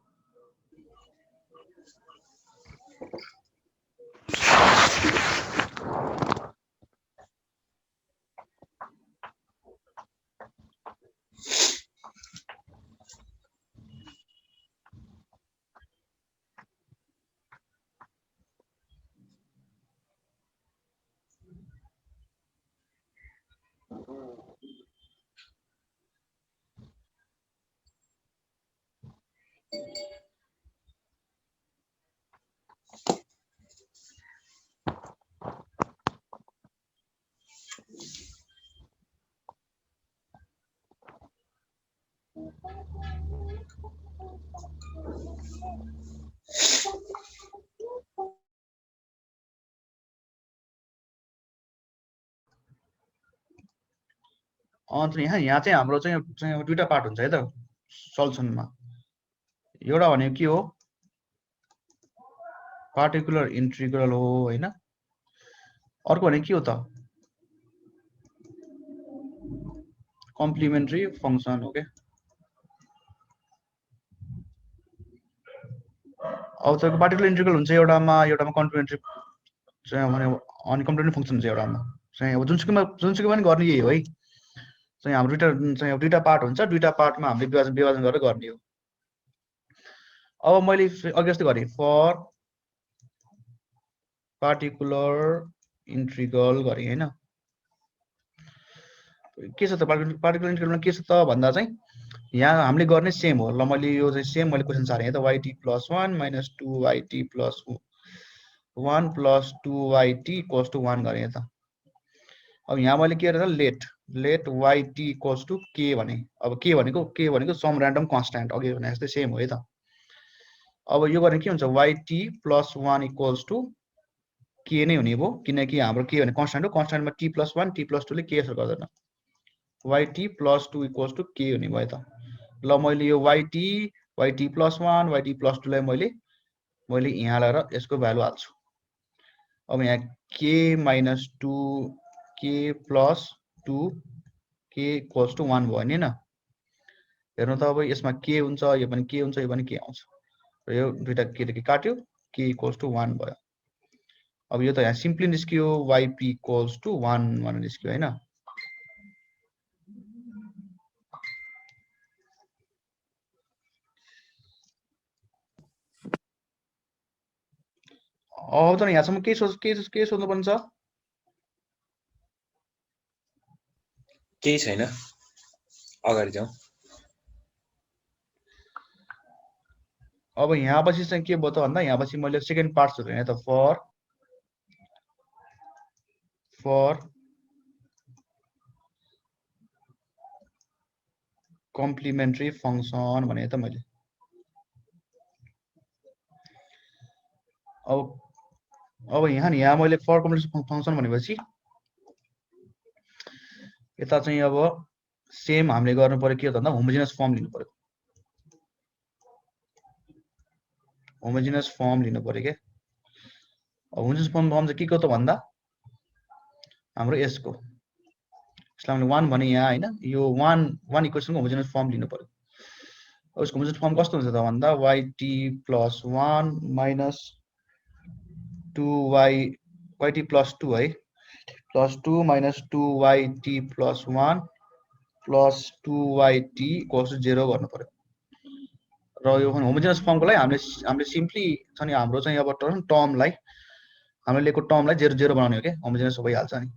अन्त यहाँ चाहिँ हाम्रो चाहिँ दुईटा पार्ट हुन्छ है त सल्युसनमा एउटा भनेको के हो पार्टिकुलर इन्टिग्रल हो हैन अर्को भनेको के हो त कम्प्लिमेन्ट्री फंक्सन हो के अब तपाईको पार्टिकुलर इन्टिग्रल हुन्छ एउटामा कम्प्लिमेन्ट्री चाहिँ भने अनि कम्प्लिमेन्ट्री फंक्सन हुन्छ एउटामा चाहिँ अब जुनसुकैमा पनि गर्ने यही हो है चाहिँ हाम्रो दुईटा पार्ट हुन्छ दुईटा पार्टमा हामीले विभाजन गरेर गर्ने हो अब मैले अघि जस्तै गरेँ फर पार्टिकुलर इन्टिग्रल गरेँ हैन के छ त पार्टिकुलर इन्टिग्रलमा के छ त भन्दा चाहिँ यहाँ हामीले गर्ने सेम हो ल मैले यो चाहिँ सेम मैले क्वेशन सारेँ है त yt plus 1 minus 2yt plus 1 plus 2yt equals to 1 गरेँ त अब यहाँ मैले के गरेँ त late yt equals to k भने अब k भनेको सम र्यान्डम कन्स्ट्यान्ट अघि भने जस्तै सेम हो है त अब यो गर्ने के हुन्छ yt plus 1 equals to k नै हुने भयो किनकि हाम्रो के भने कन्स्ट्यान्ट हो कन्स्ट्यान्टमा t plus 1 t plus 2 ले के असर गर्दैन yt plus 2 equals to k हुने भयो त ल मैले यो yt plus 1 yt plus 2 लाई मैले यहाँ लाएर यसको भ्यालु हाल्छु अब यहाँ k minus 2 k plus 2 k equals to 1 भयो नि हैन हेर्नु त अब यसमा k हुन्छ यो पनि k हुन्छ यो पनि k आउँछ र यो दुईटा के काट्यो k equals to 1 भयो अब यो त यहाँ सिम्पली निस्कियो yp equals to 1 भनेर निस्कियो हैन अब त यहाँसम्म के सोध्नु पर्छ केही छैन अगाडि जाउँ अब यहाँ पछि चाहिँ के भयो त भन्दा यहाँ पछि मैले सेकेन्ड पार्ट सोधेँ है त फर कम्प्लिमेन्ट्री फंक्सन भने त मैले अब यहाँ मैले फर कम्प्लिमेन्ट्री फंक्सन भनेपछि यता चाहिँ अब सेम हामीले गर्नु पर्यो के हो त भन्दा होमोजिनियस फर्म लिनु पर्यो होमोजिनियस फर्म लिनु पर्यो के अब होमोजिनियस फर्म चाहिँ के हो त भन्दा हाम्रो यसको यसलाई हामीले 1 भने यहाँ हैन यो 1 इक्वेसनको होमोजिनियस फर्म लिनु पर्यो अब यसको होमोजिनियस फर्म कस्तो हुन्छ त भन्दा yt plus 1 minus 2yt plus 2 है plus 2 minus 2yt plus 1 plus 2yt equals to 0 गर्नु पर्यो र यो होमोजिनियस फर्मको लागि हामीले सिम्पली छ नि हाम्रो चाहिँ अब टर्मलाई हामीले लिएको टर्मलाई 0 0 बनाउने हो के होमोजिनियस भइहाल्छ नि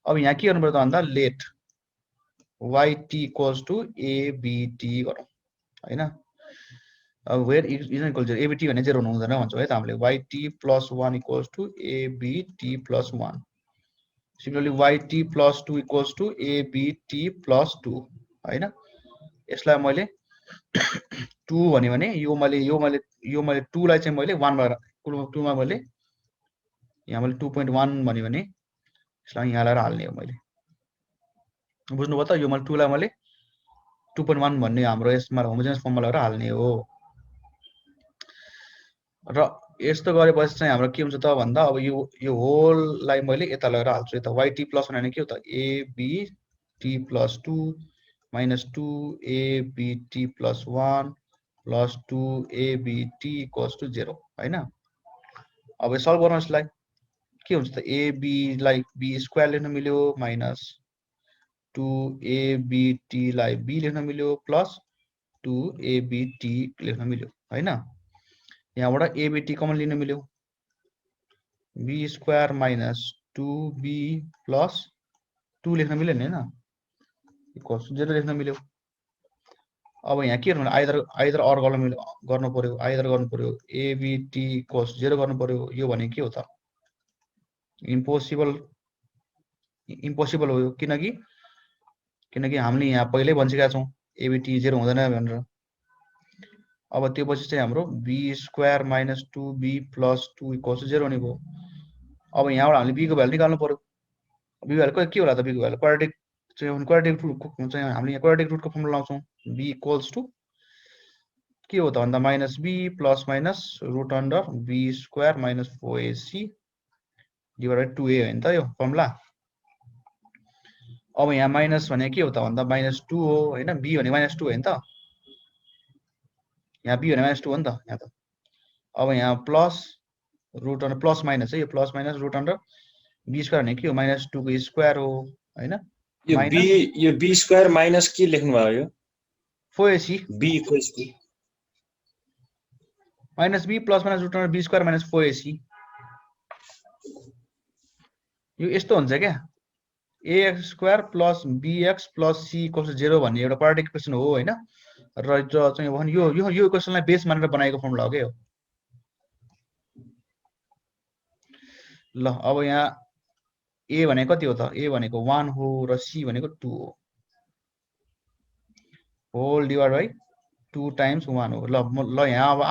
अब यहाँ के गर्नु पर्यो त भन्दा let yt equals to abt गरौँ हैन अब where is equal to abt भने 0 हुँदैन भन्छौँ है त हामीले yt plus 1 equals to abt plus 1 similarly yt plus 2 equals to abt plus 2 हैन यसलाई मैले 2 भन्यो भने यो मैले 2 लाई चाहिँ मैले 1 मा 2 मा मैले यहाँ मैले 2.1 भन्यो भने यसलाई यहाँ लगाएर हाल्ने हो मैले बुझ्नुभयो त यो मैले 2 लाई मैले 2.1 भन्ने हाम्रो यसमा होमोजेनियस फर्ममा लगाएर हाल्ने हो र यस्तो गरेपछि चाहिँ हाम्रो के हुन्छ त भन्दा अब यो होललाई मैले यता लगाएर हाल्छु यता yt प्लस भने के हो त abt plus 2 minus 2 abt plus 1 plus 2 abt equals to 0 हैन अब सल्भ गर्नु यसलाई के हुन्छ त ab लाई b स्क्वायर लेख्न मिल्यो माइनस 2 abt लाई b लेख्न मिल्यो प्लस 2 abt लेख्न मिल्यो हैन यहाँबाट abt कमन लिन मिल्यो b square minus 2b plus 2 लेख्न मिल्यो नि हैन इक्वल्स 0 लेख्न मिल्यो अब यहाँ के गर्नु आइदर अर गर्नु पर्यो आइदर गर्नु पर्यो abt इक्वल्स 0 गर्नु पर्यो यो भने के हो त इम्पोसिबल हो यो किनकि हामीले यहाँ पहिल्यै भनिसकेका छौं abt 0 हुँदैन भनेर अब त्यो पछि चाहिँ हाम्रो b square minus 2b plus 2 equals 0 नि भयो अब यहाँबाट हामीले b को भ्यालु निकाल्नु पर्यो b भ्यालु के होला त b को भ्यालु क्वाड्रेटिक रूट चाहिँ हामीले यहाँ क्वाड्रेटिक रूटको फर्मुला लाउँछौं b इक्वल्स टु के हो त भन्दा minus b plus minus root under b square minus 4ac divided 2a हो नि त यो फर्मुला अब यहाँ माइनस भने के हो त भन्दा माइनस 2 हो हैन b भने माइनस 2 हो नि त यहाँ b भने माइनस 2 हो नि त यहाँ त अब यहाँ plus root under plus minus है यो plus minus root under b square भने के हो माइनस 2 को स्क्वायर हो हैन यो b स्क्वायर माइनस के लेख्नु भयो यो 4ac b equals to minus b plus minus root under b square minus 4ac यो यस्तो हुन्छ क्या ax square plus bx plus c equals 0 भन्ने एउटा क्वाड्रेटिक इक्वेसन हो हैन र चाहिँ यो इक्वेसनलाई बेस मानेर बनाएको फर्मुला हो के हो ल अब यहाँ a भनेको कति हो त a भनेको 1 हो र c भनेको 2 हो होल डिवाइड बाइ 2 टाइम्स 1 हो ल यहाँ अब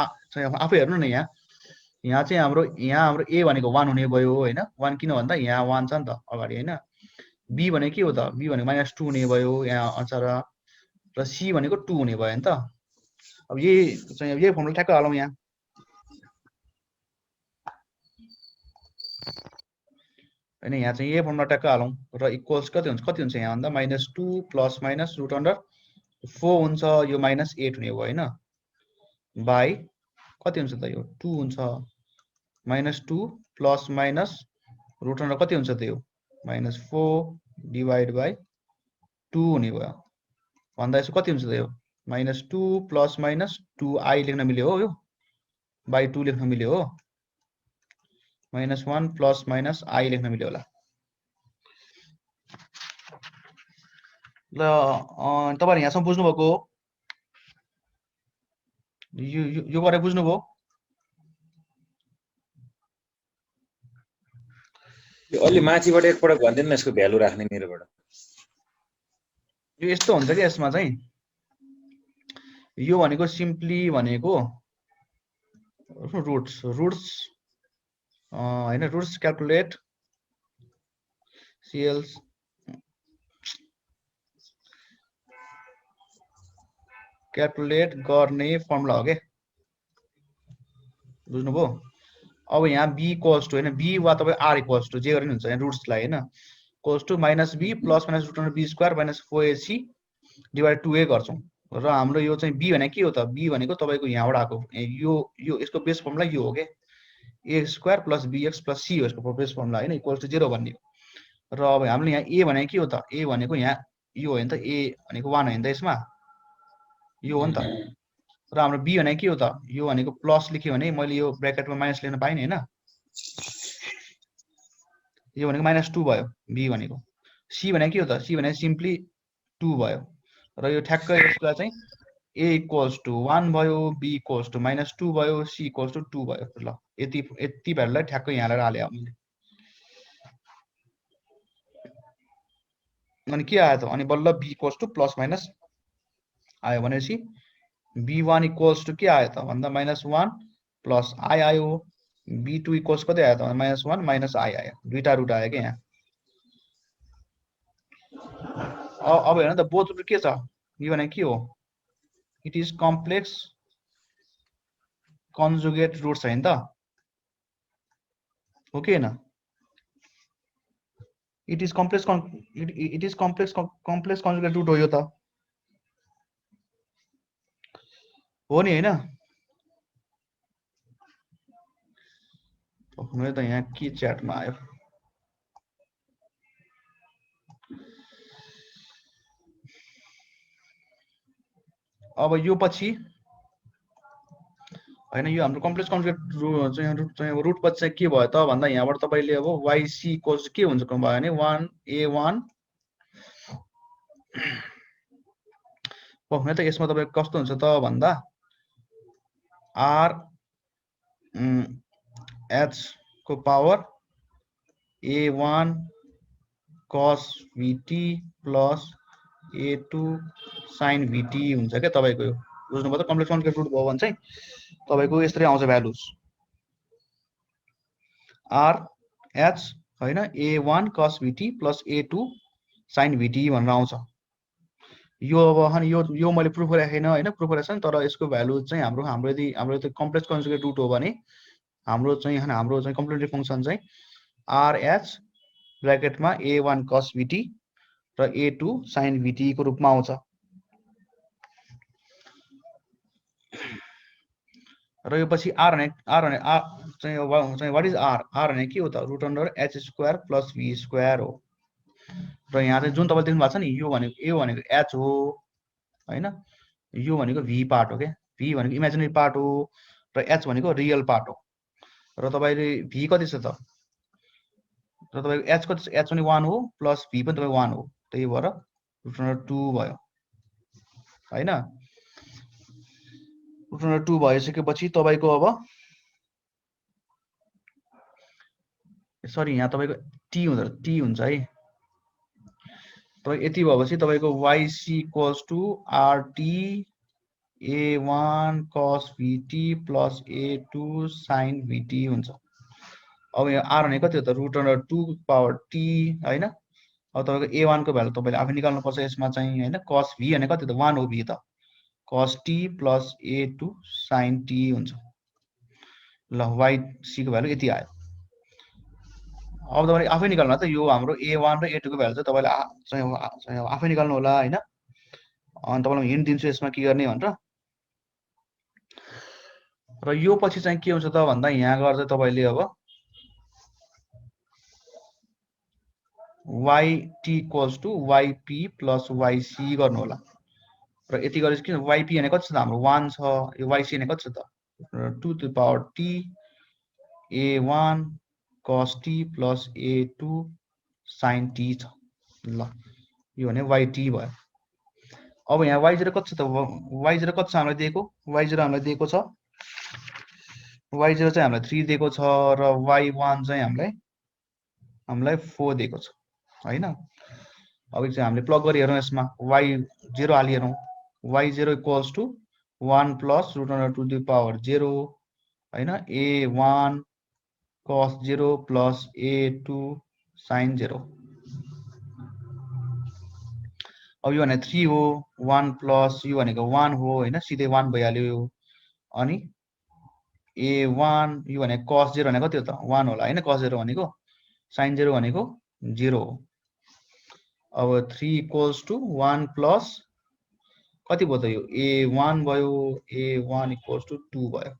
आफै हेर्नु न यहाँ चाहिँ हाम्रो a भनेको 1 हुने भयो हैन 1 किन भन्दा यहाँ 1 छ नि त अगाडि हैन b भने के हो त b भनेको माइनस 2 हुने भयो यहाँ अनुसार र c भनेको 2 हुने भयो नि त अब यही फर्मुला ठ्याक्क हालौं यहाँ हैन यहाँ चाहिँ यही फर्मुला ट्याक्क हालौं र इक्वल्स कति हुन्छ यहाँ भन्दा minus 2 plus minus root under 4 हुन्छ यो माइनस 8 हुने भयो हैन बाइ कति हुन्छ त यो 2 हुन्छ minus 2 plus minus root under कति हुन्छ त यो माइनस 4 डिवाइड बाइ 2 हुने भयो भन्दा यसो कति हुन्छ त यो माइनस 2 प्लस माइनस 2i लेख्न मिल्यो हो यो बाइ 2 लेख्न मिल्यो हो माइनस 1 प्लस माइनस i लेख्न मिल्यो होला ल तपाईहरु यहाँसम्म बुझ्नु भएको हो यो गरे बुझ्नु भयो यो अलि माथिबाट एकपटक भन्दिन न यसको भ्यालु राख्ने मेरोबाट यो यस्तो हुन्छ के यसमा चाहिँ यो भनेको सिम्पली भनेको रुट्स हैन रुट्स क्याल्कुलेट CLs क्याल्कुलेट गर्ने फर्मुला हो के बुझ्नुभयो अब यहाँ b इक्वल्स टु हैन b वा तपाई r इक्वल्स टु जे गरे नि हुन्छ यहाँ रुट्सलाई हैन equals to minus b plus minus root under b square minus 4ac divide 2a गर्छौं र हाम्रो यो चाहिँ b भने के हो त b भनेको तपाईको यहाँबाट आको यो यसको बेस फर्मुला यो हो के a square plus bx plus c हो यसको बेस फर्मुला हैन इक्वल्स टु 0 भन्ने र अब हामीले यहाँ a भनेको के हो त a भनेको यहाँ यो हो नि त a भनेको 1 हो नि त यसमा यो हो नि त र हाम्रो b भनेको के हो त यो भनेको प्लस लेख्यो भने मैले यो ब्र्याकेटमा माइनस लेख्न पाइन हैन यो भनेको माइनस 2 भयो b भनेको c भनेको के हो त c भनेको सिम्पली 2 भयो र यो ठ्याक्क यसलाई चाहिँ a इक्वल्स टु 1 भयो b इक्वल्स टु माइनस 2 भयो c इक्वल्स टु 2 भयो ल यति भ्यालुलाई ठ्याक्क यहाँ लगाएर हाले हामीले अनि के आयो त अनि बल्ल b equals to plus minus आयो भनेपछि b1 इक्वल्स टु के आयो त भन्दा -1 प्लस आई आयो, b2 इक्वल्स कति आयो त -1 माइनस आई आयो, दुईटा रुट आयो के यहाँ। अब हेर्नु त बोथ रुट के छ, यो भने के हो, it is complex conjugate roots हैन त, हो कि हैन? It is complex conjugate root हो यो त, हो नि हैन? मेरो त यहाँ के च्याटमा आयो, अब यो पछि हैन, यो हाम्रो कम्प्लेक्स कन्जुगेट चाहिँ रुट पछि चाहिँ के भयो त भन्दा यहाँबाट तपाईले अब yc इक्वल्स के हुन्छ भयो भने 1a1 होइन त यसमा तपाईको कस्तो हुन्छ त भन्दा r h को power a1 cos vt plus a2 sin vt हुन्छ क्या तपाईको, यो बुझ्नुभयो त? कम्प्लेक्स कन्जुगेट रुट भयो भने चाहिँ तपाईको यसरी आउँछ भ्यालुज r h हैन a1 cos vt plus a2 sin vt भनेर आउँछ। यो अब यो मैले प्रुफ गरेको छैन हैन, प्रुफ गरेको छैन, तर यसको भ्यालु चाहिँ हाम्रो यदि हाम्रो त्यो कम्प्लेक्स कन्जुगेट रुट हो भने हाम्रो चाहिँ कम्प्लिमेन्ट्री फंक्सन चाहिँ rh ब्र्याकेटमा a1 cos vt र a2 sin vt को रूपमा आउँछ। र यो पछि r चाहिँ व्हाट इज r भने के हो त, root under h square plus v square हो। र यहाँ चाहिँ जुन तपाईले देख्नु भएको छ नि, यो भनेको h हो हैन, यो भनेको v पार्ट हो के, v भनेको इमेजिनरी पार्ट हो र h भनेको रियल पार्ट हो। र तपाईले v कति छ त, र तपाईको h कति छ, h पनि 1 हो प्लस v पनि तपाईको 1 हो, त्यही भएर रुट अन्डर 2 भयो हैन। रुट अन्डर 2 भइसकेपछि तपाईको अब सरी यहाँ तपाईको t हुन्छ है, तपाईको यति भएपछि तपाईको yc equals to rt a1 cos vt plus a2 sin vt हुन्छ। अब यहाँ r भनेको कति हो त, रुट अन्डर 2 पावर t हैन। अब तपाईको a1 को भ्यालु तपाईले आफै निकाल्नु पर्छ यसमा चाहिँ हैन, cos v भनेको कति त 1 हो, v त cos t plus a2 sin t हुन्छ। ल yc को भ्यालु यति आयो। अब तपाईले आफै निकाल्नु त, यो हाम्रो a1 र a2 को भ्यालु चाहिँ तपाईले आफै निकाल्नु होला हैन। अनि तपाईलाई हिन्ट दिन्छु यसमा के गर्ने भनेर। र यो पछि चाहिँ के हुन्छ त भन्दा यहाँ गएर चाहिँ तपाईले अब yt equals to yp plus yc गर्नु होला। र यति गरेपछि किन yp भने कति छ त हाम्रो 1 छ, यो yc भने कति छ त 2 to the power t a1 cos t plus a2 sin t छ। ल यो भने yt भयो। अब यहाँ y0 कति छ त, y0 कति छ हामीलाई दिएको, y0 हामीलाई दिएको छ, y0 चाहिँ हामीलाई 3 दिएको छ र y1 चाहिँ हामीलाई 4 दिएको छ हैन। अब चाहिँ हामीले प्लग गरि हेरौँ यसमा, y0 हालि हेरौँ, y0 equals to 1 plus root under 2 to the power 0 हैन, a1 cos 0 plus a2 sin 0। अब यो भने 3 हो, 1 प्लस यो भनेको 1 हो हैन, सिधै 1 भइहाल्यो यो। अनि a1 यो भने cos 0 भनेको कति हो त 1 होला हैन, cos 0 भनेको, sin 0 भनेको 0 हो। अब 3 इक्वल्स टु 1 प्लस कति भयो त यो a1 भयो, a1 इक्वल्स टु 2 भयो।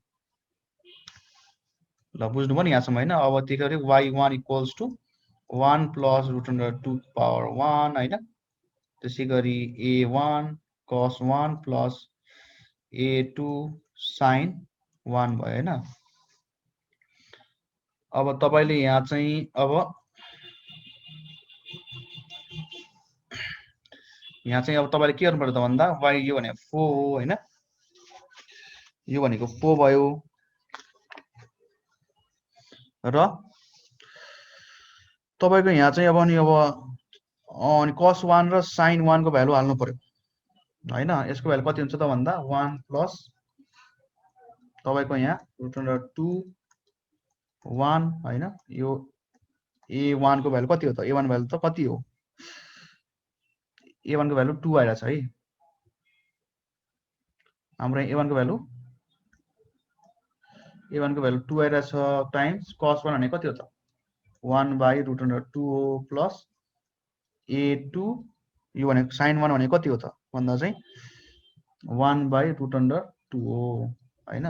ल बुझ्नुभयो नि यहाँसम्म हैन। अब त्यसरी y1 equals to 1 plus root under 2 power 1 हैन, त्यसै गरी a1 cos 1 plus a2 sin 1 भयो हैन। अब तपाईले यहाँ चाहिँ अब तपाईले के गर्नु पर्छ त भन्दा y यो भने 4 हो हैन, यो भनेको 4 भयो र तपाईको यहाँ चाहिँ अब अनि cos 1 र sin 1 को भ्यालु हाल्नु पर्यो हैन यसको भ्यालु कति हुन्छ त भन्दा 1 प्लस तपाईको यहाँ रुट अन्डर 2 1 हैन यो a1 को भ्यालु कति हो त a1 भ्यालु त कति हो a1 को भ्यालु 2 आइराछ है हाम्रो a1 को भ्यालु 2 आइराछ टाइम्स cos 1 भने कति हो त 1 बाइ रुट अन्डर 2 हो प्लस a2 यो भने sin 1 भने कति हो त भन्दा चाहिँ 1 बाइ रुट अन्डर 2 हो हैन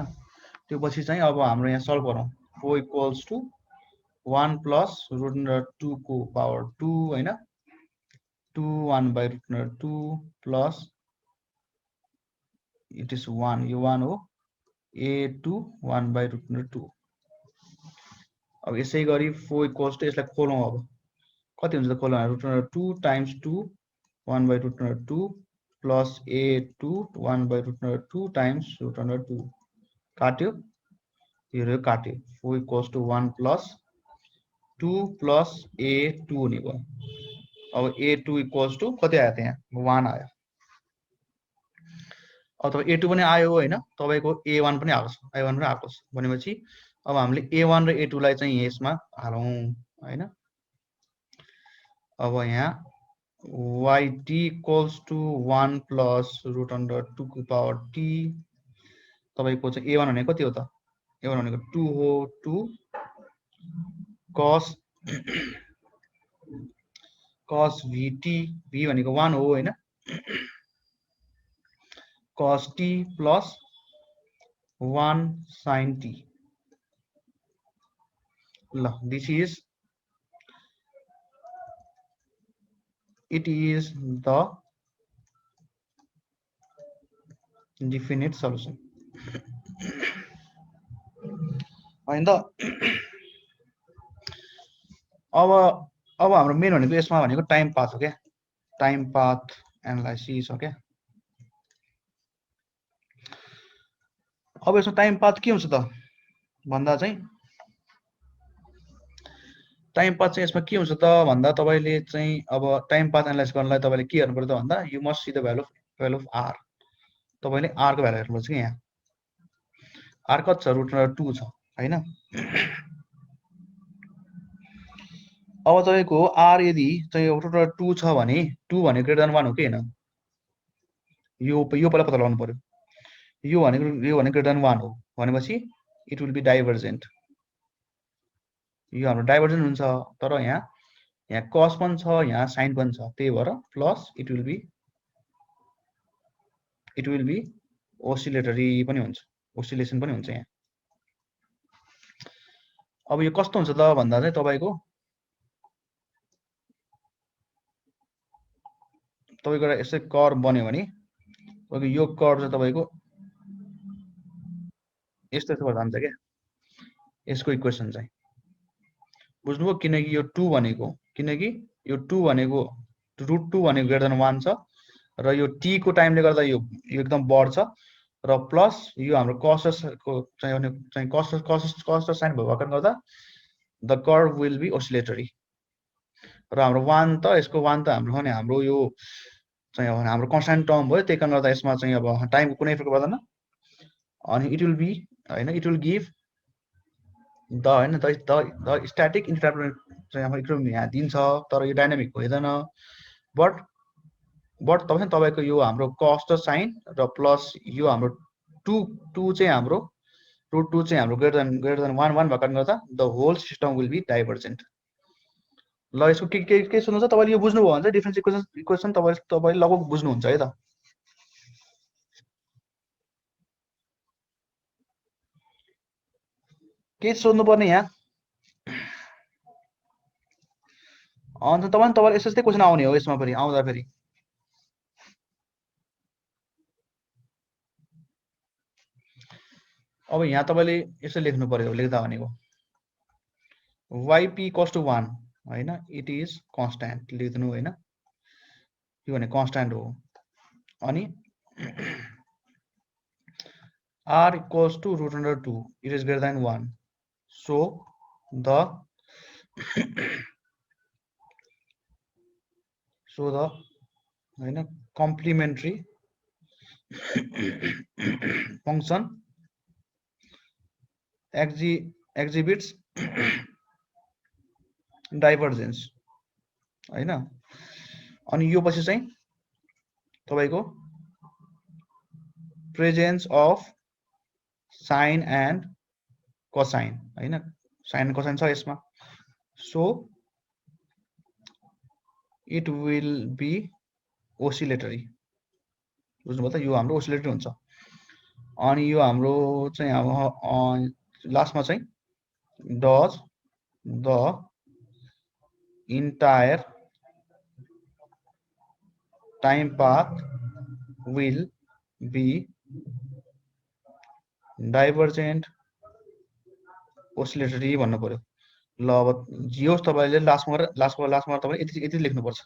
त्यो पछि चाहिँ अब हाम्रो यहाँ सल्भ गरौँ 4 equals to 1 plus root under 2 को पावर 2 हैन 2 1 by root under 2 plus it is 1 यो 1 हो a2 1 बाइ रुट अन्डर 2 अब यसै गरी 4 इक्वल्स टु यसलाई खोलौँ अब कति हुन्छ त खोलौँ root under 2 times 2 1 by root under 2 plus a2 1 by root under 2 times root under 2 काट्यो यो काट्यो 4 equals to 1 plus 2 plus a2 हुने भयो अब a2 इक्वल्स टु कति आयो त यहाँ 1 आयो अब तपाईँ a2 पनि आयो हैन तपाईको a1 पनि आएको छ a1 पनि आएको छ भनेपछि अब हामीले a1 र a2 लाई चाहिँ यसमा हालौं हैन अब यहाँ yt equals to 1 plus root under 2 को पावर t तपाईको चाहिँ a1 भनेको कति हो त a1 भनेको 2 हो 2 cos cos vt v भनेको 1 हो हैन cos t plus 1 sin t ल this is it is the definite solution हैन त अब हाम्रो मेन भनेको यसमा भनेको टाइम पाथ हो क्या टाइम पाथ एनालाइसिस हो क्या अब यसमा टाइम पाथ के हुन्छ त भन्दा चाहिँ टाइम पाथ चाहिँ यसमा के हुन्छ त भन्दा तपाईले चाहिँ अब टाइम पाथ एनालाइज गर्नलाई तपाईले के गर्नु पर्यो त भन्दा you must see the value of r तपाईले r को भ्यालु हेर्नुपर्छ के यहाँ r कति छ रुट अन्डर 2 छ हैन अब तपाईको r यदि चाहिँ रुट अन्डर 2 छ भने 2 भने ग्रेटर देन 1 हो कि हैन यो पहिला पत्ता लगाउनु पर्यो यो भने ग्रेटर देन 1 हो भनेपछि इट विल बी डाइभर्जेन्ट यो हाम्रो डाइभर्जेन्ट हुन्छ तर यहाँ cos पनि छ यहाँ sin पनि छ त्यही भएर plus it will be oscillatory पनि हुन्छ ओसिलेसन पनि हुन्छ यहाँ अब यो कस्तो हुन्छ त भन्दा चाहिँ तपाईको यसै कर्व बन्यो भने तपाईको यो कर्व चाहिँ तपाईको यस्तो भएर जान्छ क्या यसको इक्वेसन चाहिँ बुझ्नुभयो किनकि यो 2 भनेको रुट 2 भनेको ग्रेटर देन 1 छ र यो t को टाइमले गर्दा यो एकदम बढ्छ र प्लस यो हाम्रो cos को चाहिँ cos साइन भएको गर्दा the curve will be oscillatory र हाम्रो 1 त यसको 1 त हाम्रो भने हाम्रो यो चाहिँ हाम्रो कन्स्ट्यान्ट टर्म भयो त्यही कारण गर्दा यसमा चाहिँ अब टाइमको कुनै इफेक्ट पर्दैन अनि इट विल बी हैन it will give the static interpret चाहिँ अब इक्विलिब्रियम यहाँ दिन्छ तर यो डायनामिक हुँदैन बट तपाईको यो हाम्रो cos र sin र प्लस यो हाम्रो 2 चाहिँ हाम्रो रुट 2 चाहिँ हाम्रो ग्रेटर देन 1 भएको कारणले गर्दा the whole system will be divergent ल यसको के सुन्नु छ तपाईले यो बुझ्नुभयो भने चाहिँ डिफरेन्स इक्वेसन तपाईले लगभग बुझ्नुहुन्छ है त के सोध्नु पर्ने यहाँ अन्त तपाईले यस्तै क्वेसन आउने हो यसमा फेरि आउँदा फेरि अब यहाँ तपाईले यसो लेख्नु पर्यो लेख्दा भनेको yp इक्वल्स टु 1 हैन इट इज कन्स्ट्यान्ट लेख्नु हैन यो भने कन्स्ट्यान्ट हो अनि r equals to root under 2 it is greater than 1 so the हैन कम्प्लिमेन्ट्री फंक्शन exhibits डाइभर्जेन्स हैन। अनि यो पछि चाहिँ तपाईको presence of sine and cosine हैन, साइन कोसाइन छ यसमा। So it will be oscillatory, बुझ्नुभयो त, यो हाम्रो ओसिलेटरी हुन्छ। अनि यो हाम्रो चाहिँ अब लास्टमा चाहिँ does the entire time path will be divergent oscillatory भन्नु पर्यो। ल अब जे होस् तपाईले लास्टमा तपाईले यति लेख्नुपर्छ।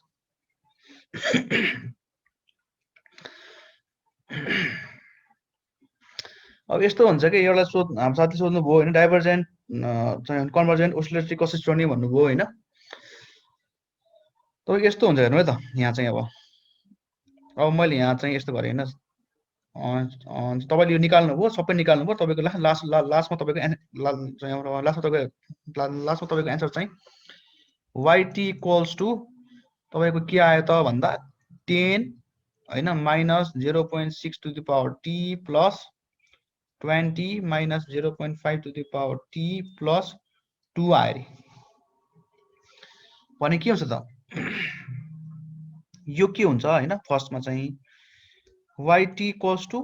अब यस्तो हुन्छ कि एउटा हाम्रो साथी सोध्नु भयो हैन, डाइभर्जेन्ट कन्भर्जेन्ट ओसिलेटरी कसरी चढ्ने भन्नुभयो हैन। तपाईको यस्तो हुन्छ हेर्नु है त, यहाँ चाहिँ अब मैले यहाँ चाहिँ यस्तो गरेँ हैन, तपाईले यो निकाल्नु भयो, सबै निकाल्नु भयो, तपाईको लास्टमा तपाईको एन्सर चाहिँ yt इक्वल्स टु तपाईको के आयो त भन्दा 10 हैन minus 0.6 to the power t plus 20 minus 0.5 to the power t plus 2 आयो रे। भने के हुन्छ त, यो के हुन्छ हैन, फर्स्टमा चाहिँ yt equals to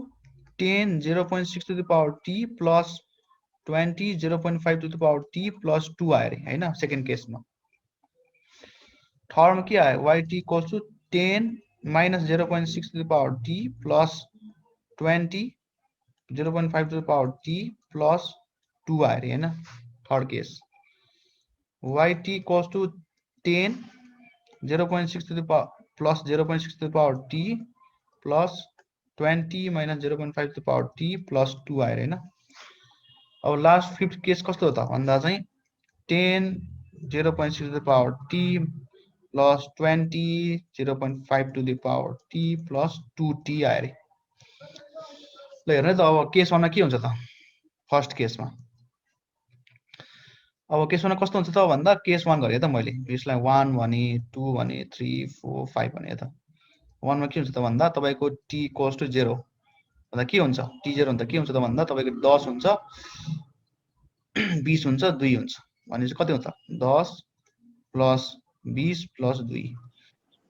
10 0.6 to the power t plus 20 0.5 to the power t plus 2 आयो रे हैन, सेकेन्ड केसमा। थर्डमा के आयो, yt equals to 10 minus 0.6 to the power t plus 20 0.5 to the power t plus 2 आयो रे हैन, third case. yt equals to 10 0.6 to the power plus 0.6 to the power t plus 20 minus 0.5 to the power t plus 2 आयो रे हैन। अब last fifth case कस्तो हो त भन्दा चाहिँ 10 0.6 to the power t plus 20 0.5 to the power t plus 2t आयो रे। ल हेर्नु त, अब केस 1 मा के हुन्छ त, फर्स्ट केसमा अब केस 1 मा कस्तो हुन्छ त भन्दा केस 1 गरे त मैले, यसलाई 1 भने 2 भने 3 4 5 भने त 1 मा के हुन्छ त भन्दा तपाईको t इक्वल्स टु 0 भन्दा के हुन्छ, t 0 भन्दा के हुन्छ त भन्दा तपाईको 10 हुन्छ 20 हुन्छ 2 हुन्छ भनेपछि कति हुन्छ 10 प्लस 20 प्लस 2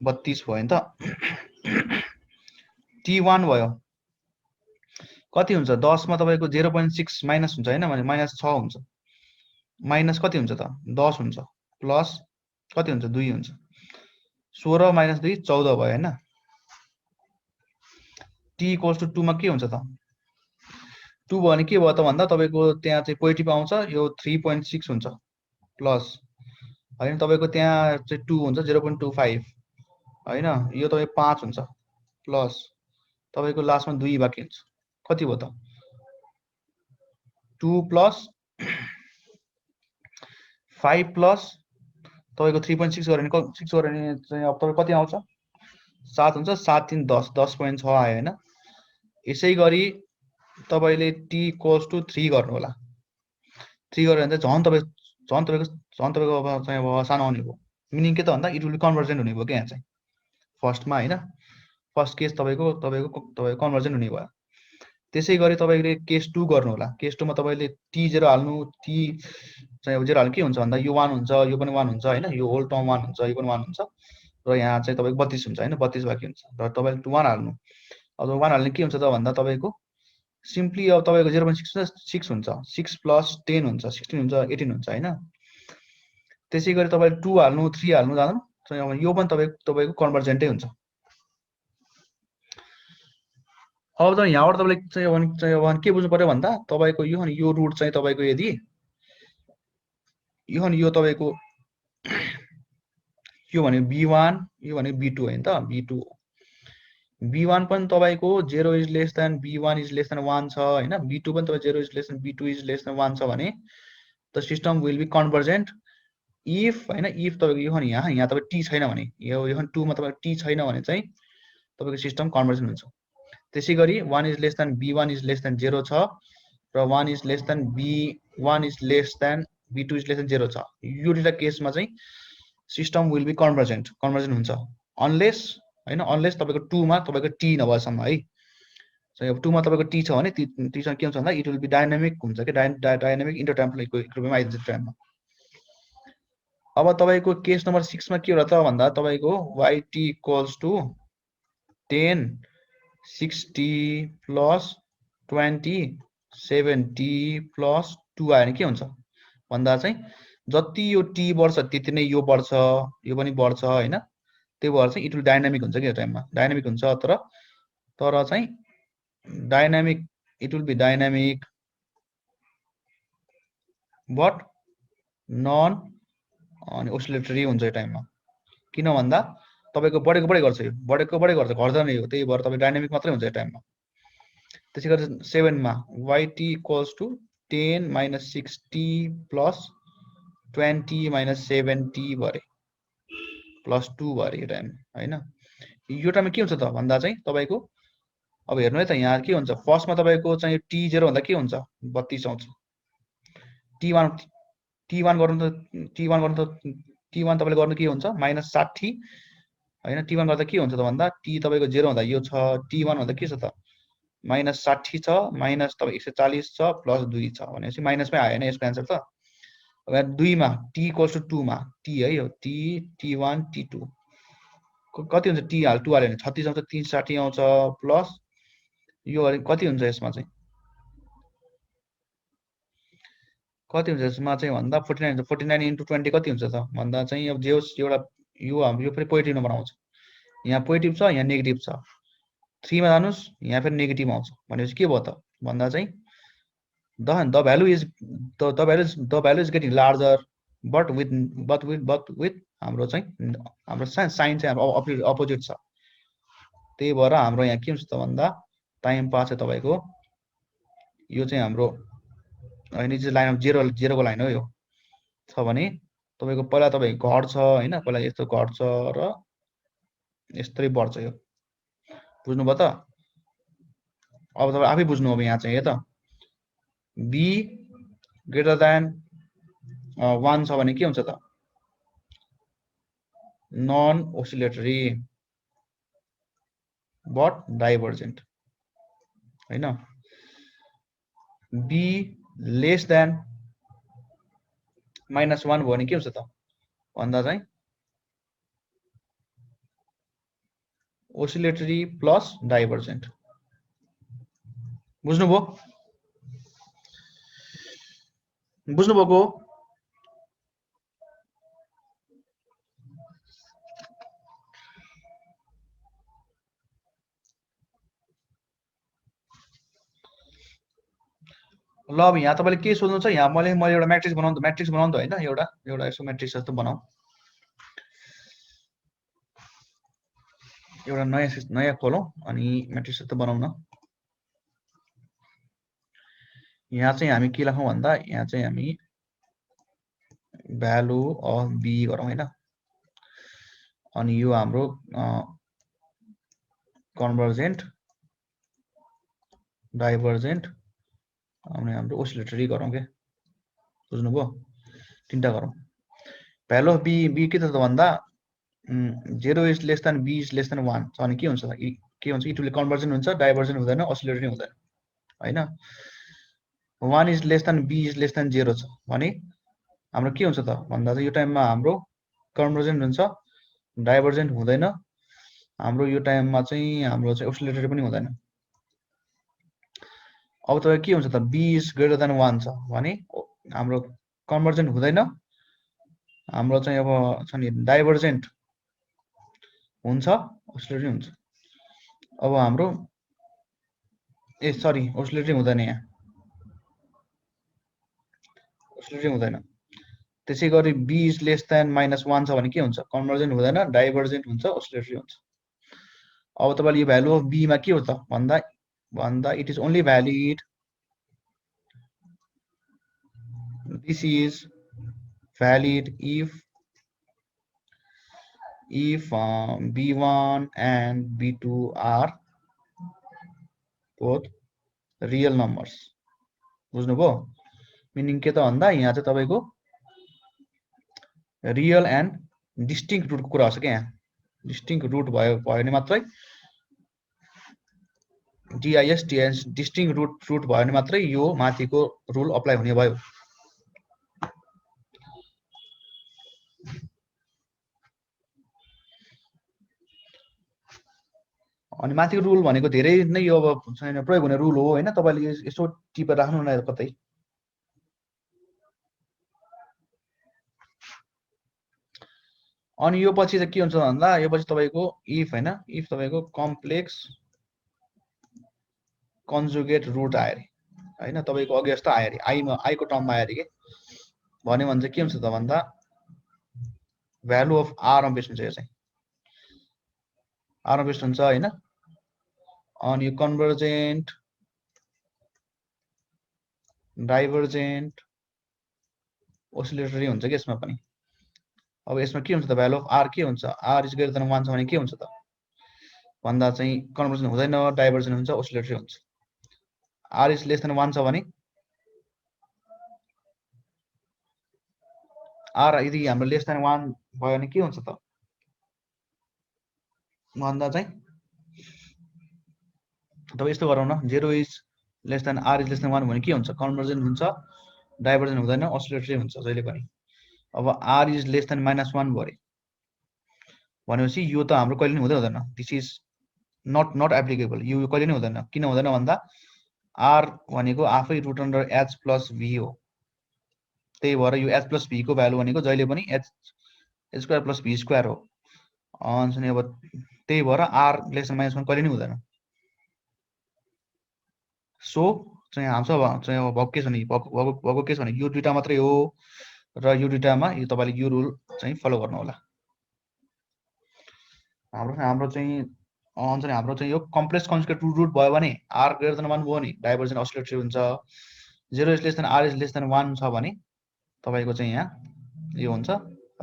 32 भयो नि त। t1 भयो कति हुन्छ, 10 मा तपाईको 0.6 माइनस हुन्छ हैन, भने माइनस 6 हुन्छ, माइनस कति हुन्छ त 10 हुन्छ, प्लस कति हुन्छ 2 हुन्छ, 16 माइनस 2 14 भयो हैन। t इक्वल्स टु 2 मा के हुन्छ त, 2 भयो भने के भयो त भन्दा तपाईको त्यहाँ चाहिँ पोजिटिभ आउँछ, यो 3.6 हुन्छ प्लस हैन, तपाईको त्यहाँ चाहिँ 2 हुन्छ 0.25 हैन, यो तपाई 5 हुन्छ प्लस तपाईको लास्टमा 2 बाँकी हुन्छ, कति भयो त 2 प्लस 5 प्लस तपाईको 3.6 गरे भने चाहिँ अब तपाईको कति आउँछ 7 हुन्छ, 7 3 10 10.6 आयो हैन। यसै गरी तपाईले t इक्वल्स टु 3 गर्नु होला, 3 गरे भने चाहिँ झन् तपाईको अब चाहिँ अब सानो आउने भयो, मिनिङ के त भन्दा इट विल बी कन्भर्जेन्ट हुने भयो के यहाँ चाहिँ फर्स्टमा हैन, फर्स्ट केस तपाईको कन्भर्जेन्ट हुने भयो। त्यसै गरी तपाईले केस 2 गर्नु होला, केस 2 मा तपाईले t 0 हाल्नु, t चाहिँ अब 0 हाल्नु के हुन्छ भन्दा यो 1 हुन्छ, यो पनि 1 हुन्छ हैन, यो होल टर्म 1 हुन्छ, यो पनि 1 हुन्छ र यहाँ चाहिँ तपाईको 32 हुन्छ हैन, 32 बाँकी हुन्छ र तपाईले 1 हाल्नु। अब 1 हाल्ने के हुन्छ त भन्दा तपाईको सिम्पली अब तपाईको 0.6 हुन्छ, 6 प्लस 10 हुन्छ, 16 हुन्छ, 18 हुन्छ हैन। त्यसै गरी तपाईले 2 हाल्नु 3 हाल्नु जानु, अब यो पनि तपाईको कन्भर्जेन्टै हुन्छ। अब त यहाँबाट तपाईले चाहिँ के बुझ्नु पर्यो भन्दा तपाईको यो रुट चाहिँ तपाईको यदि यो तपाईको यो भने b1 यो भने b2 हैन त, b1 पनि तपाईको 0 is less than b1 is less than 1 छ हैन, b2 पनि तपाईको 0 is less than b2 is less than 1 छ भने the system will be convergent if हैन, इफ तपाईको यो यहाँ तपाईको t छैन भने, यो 2 मा तपाईको t छैन भने चाहिँ तपाईको सिस्टम कन्भर्जेन्ट हुन्छ। त्यसै गरी 1 is less than b1 is less then 0 छ र 1 is less than b1 is less than b2 is less then 0 छ। यो दुईटा केसमा चाहिँ सिस्टम विल बी कन्भर्जेन्ट हुन्छ अनलेस हैन, अनलेस तपाईको 2 मा तपाईको t नभएसम्म है। सो अब 2 मा तपाईको t छ भने t सँग के हुन्छ भन्दा इट विल बी डायनामिक हुन्छ कि डायनामिक इन्टरटेम्पोरल इक्विलिब्रियम आइदिन्छ टाइममा। अब तपाईको केस नम्बर 6 मा के होला त भन्दा तपाईको yt equals to 10 60 plus 20 70 plus 2 आयो भने के हुन्छ भन्दा चाहिँ जति यो t बढ्छ त्यति नै यो बढ्छ, यो पनि बढ्छ हैन। त्यही भएर चाहिँ इट विल डायनामिक हुन्छ के टाइममा डायनामिक हुन्छ। तर चाहिँ dynamic it will be dynamic but non अनि ओसिलेटरी हुन्छ यो टाइममा। किन भन्दा तपाईको बढेको बढे गर्छ, यो बढेको बढे गर्छ, घट्दैन यो, त्यही भएर तपाईँ डायनामिक मात्रै हुन्छ यो टाइममा। त्यसै गरी 7 मा yt equals to 10 minus 60 plus 20 minus 70 भरे प्लस 2 भरे यो टाइम हैन। यो टाइममा के हुन्छ त भन्दा चाहिँ तपाईको अब हेर्नु है त यहाँ के हुन्छ, फर्स्टमा तपाईको चाहिँ t0 भन्दा के हुन्छ 32 आउँछ। t1 गर्नु त t1 तपाईले गर्नु के हुन्छ माइनस 60 हैन। t1 गर्दा के हुन्छ त भन्दा t तपाईको 0 हुँदा यो छ, t1 भन्दा के छ त माइनस 60 छ, माइनस तपाईँ 140 छ, प्लस 2 छ भनेपछि माइनसमै आयो हैन यसको आन्सर त। अब यहाँ 2 मा t इक्वल्स टु 2 मा t है यो t1 t2 कति हुन्छ t हाल 2 हाल्यो भने 36 आउँछ, 360 आउँछ प्लस यो कति हुन्छ यसमा चाहिँ कति हुन्छ यसमा चाहिँ भन्दा 49 हुन्छ। 49 इन्टु 20 कति हुन्छ त भन्दा चाहिँ अब जे होस् एउटा यो हाम्रो यो फेरि पोजिटिभ नम्बर आउँछ, यहाँ पोजिटिभ छ यहाँ नेगेटिभ छ। 3 मा जानुस् यहाँ फेरि नेगेटिभ आउँछ भनेपछि के भयो त भन्दा चाहिँ the value is getting larger but with हाम्रो चाहिँ हाम्रो साइन चाहिँ हाम्रो अपोजिट छ। त्यही भएर हाम्रो यहाँ के हुन्छ त भन्दा टाइम पास चाहिँ तपाईको यो चाहिँ हाम्रो हैन चाहिँ लाइन अफ 0 को लाइन हो यो छ भने तपाईको पहिला तपाई घट्छ हैन, पहिला यस्तो घट्छ र यस्तै बढ्छ यो। बुझ्नुभयो त? अब तपाई आफै बुझ्नु अब यहाँ चाहिँ हे त b ग्रेटर देन 1 छ भने के हुन्छ त नन ओसिलेटरी बट डाइभर्जेन्ट हैन। b लेस देन -1 भयो भने के हुन्छ त भन्दा चाहिँ ओसिलेटरी प्लस डाइभर्जेन्ट। बुझ्नुभयो? बुझ्नुभएको? ल अब यहाँ तपाईले के सोध्नु छ, यहाँ मैले एउटा म्याट्रिक्स बनाउनु त हैन, एउटा यसो म्याट्रिक्स जस्तो बनाऊ। एउटा नयाँ खोलौं अनि म्याट्रिक्स जस्तो बनाउन। यहाँ चाहिँ हामी के लेखौं भन्दा यहाँ चाहिँ हामी भ्यालु अफ b गरौँ हैन। अनि यो हाम्रो कन्भर्जेन्ट डाइभर्जेन्ट अनि हाम्रो ओसिलेटरी गरौँ के। बुझ्नुभयो? तीनटा गरौँ। भ्यालु अफ b के त भन्दा 0 is less then b is less than 1 छ भने के हुन्छ त के हुन्छ इट विल कन्भर्जेन्ट हुन्छ, डाइभर्जेन्ट हुँदैन, ओसिलेटरी हुँदैन हैन। 1 is less then b is less then 0 छ भने हाम्रो के हुन्छ त भन्दा चाहिँ यो टाइममा हाम्रो कन्भर्जेन्ट हुन्छ, डाइभर्जेन्ट हुँदैन, हाम्रो यो टाइममा चाहिँ हाम्रो चाहिँ ओसिलेटरी पनि हुँदैन। अब तपाईँ के हुन्छ त b इज ग्रेटर देन 1 छ भने हाम्रो कन्भर्जेन्ट हुँदैन, हाम्रो चाहिँ अब छ नि डाइभर्जेन्ट हुन्छ, ओसिलेटरी हुन्छ। अब हाम्रो सरी ओसिलेटरी हुँदैन, यहाँ ओसिलेटरी हुँदैन। त्यसै गरी b इज लेस देन -1 छ भने के हुन्छ कन्भर्जेन्ट हुँदैन, डाइभर्जेन्ट हुन्छ, ओसिलेटरी हुन्छ। अब तपाईले यो भ्यालु अफ b मा के हो त भन्दा it is only valid this is valid if b1 and b2 are both real numbers बुझ्नुभयो मिनिङ के त भन्दा यहाँ चाहिँ तपाईको रियल एन्ड डिस्टिंक्ट रुटको कुरा छ के यहाँ डिस्टिंक्ट रुट भयो भने मात्रै डिआइएस डिस्टिंक्ट रुट भयो भने मात्रै यो माथिको रुल अप्लाई हुने भयो अनि माथिको रुल भनेको धेरै नै यो अब प्रयोग हुने रुल हो हैन तपाईले यसो टिपेर राख्नु न कतै अनि यो पछि चाहिँ के हुन्छ भन्दा यो पछि तपाईको इफ हैन इफ तपाईको कम्प्लेक्स कन्जुगेट रुट आयो रे हैन तपाईको अघि जस्तो आयो रे आई को टर्ममा आयो रे के भन्यो भने चाहिँ के हुन्छ त भन्दा value of R of base हुन्छ यो चाहिँ आर अफ बेस हुन्छ हैन अनि यो कन्भर्जेन्ट डाइभर्जेन्ट ओसिलेटरी हुन्छ के यसमा पनि अब यसमा के हुन्छ त भ्यालु अफ आर के हुन्छ आर इज ग्रेटर देन 1 छ भने के हुन्छ त भन्दा चाहिँ कन्भर्जन हुँदैन डाइभर्जन हुन्छ ओसिलेटरी हुन्छ आर इज लेस देन 1 छ भने आर यदि हाम्रो लेस देन 1 भयो भने के हुन्छ त भन्दा चाहिँ तब यस्तो गरौँ न 0 is less than R is less than 1 भने के हुन्छ कन्भर्जन हुन्छ डाइभर्जन हुँदैन ओसिलेटरी हुन्छ जहिले पनि अब आर इज लेस देन -1 भयो भनेपछि यो त हाम्रो कहिले पनि हुँदैन दिस इज नट एप्लिकेबल यो कहिले पनि हुँदैन किन हुँदैन भन्दा आर भनेको आफै रुट अन्डर एच प्लस भी हो त्यही भएर यो एच प्लस भी को भ्यालु भनेको जहिले पनि एच स्क्वायर प्लस भी स्क्वायर हो अनि अब त्यही भएर आर लेस देन -1 कहिले पनि हुँदैन सो चाहिँ हाम्रो चाहिँ अब भएको के छ नि भएको के छ भने यो दुईटा मात्रै हो र यो दुईटामा यो तपाईले यो रुल चाहिँ फलो गर्नु होला हाम्रो चाहिँ हाम्रो चाहिँ यो कम्प्लेक्स कन्जुगेट रुट भयो भने आर ग्रेटर देन 1 भयो नि डाइभर्जन ओसिलेटरी हुन्छ 0 is less than R is less than 1 छ भने तपाईको चाहिँ यहाँ यो हुन्छ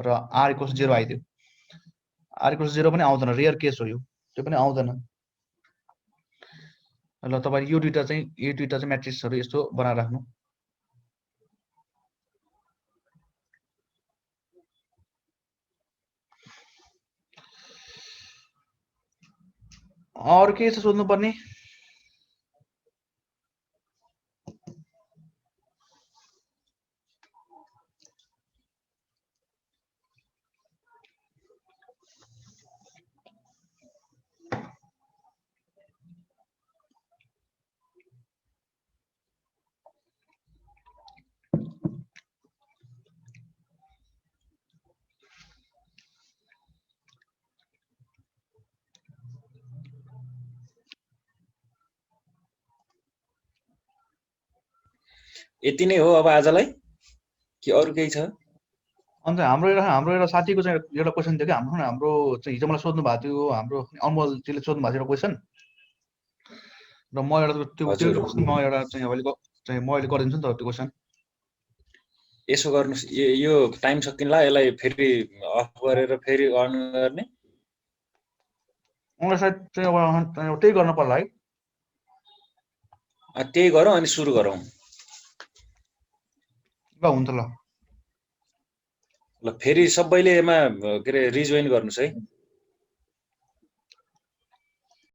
र आर इक्वल्स 0 आइदियो आर इक्वल्स 0 पनि आउँदैन रेयर केस हो यो त्यो पनि आउँदैन ल तपाईले यो दुईटा चाहिँ म्याट्रिक्सहरु यस्तो बनाएर राख्नु और के छ सोध्नु पर्ने यति नै हो अब आजलाई कि अरु केही छ अन्त हाम्रो एउटा साथीको चाहिँ एउटा क्वेशन थियो कि हाम्रो चाहिँ हिजो मलाई सोध्नु भएको थियो हाम्रो अमल जीले सोध्नु भएको थियो क्वेशन र म एउटा त्यो म एउटा चाहिँ अहिले गरिदिन्छु नि त त्यो क्वेशन यसो गर्नुस् यो टाइम सकिन्ला यसलाई फेरि अफ गरेर फेरि अन गर्ने मलाई सायद चाहिँ त्यही गर्न पर्ला है त्यही गरौँ अनि सुरु गरौँ ल हुन्छ ल ल फेरि सबैले यसमा के रे रिजोइन गर्नुस् है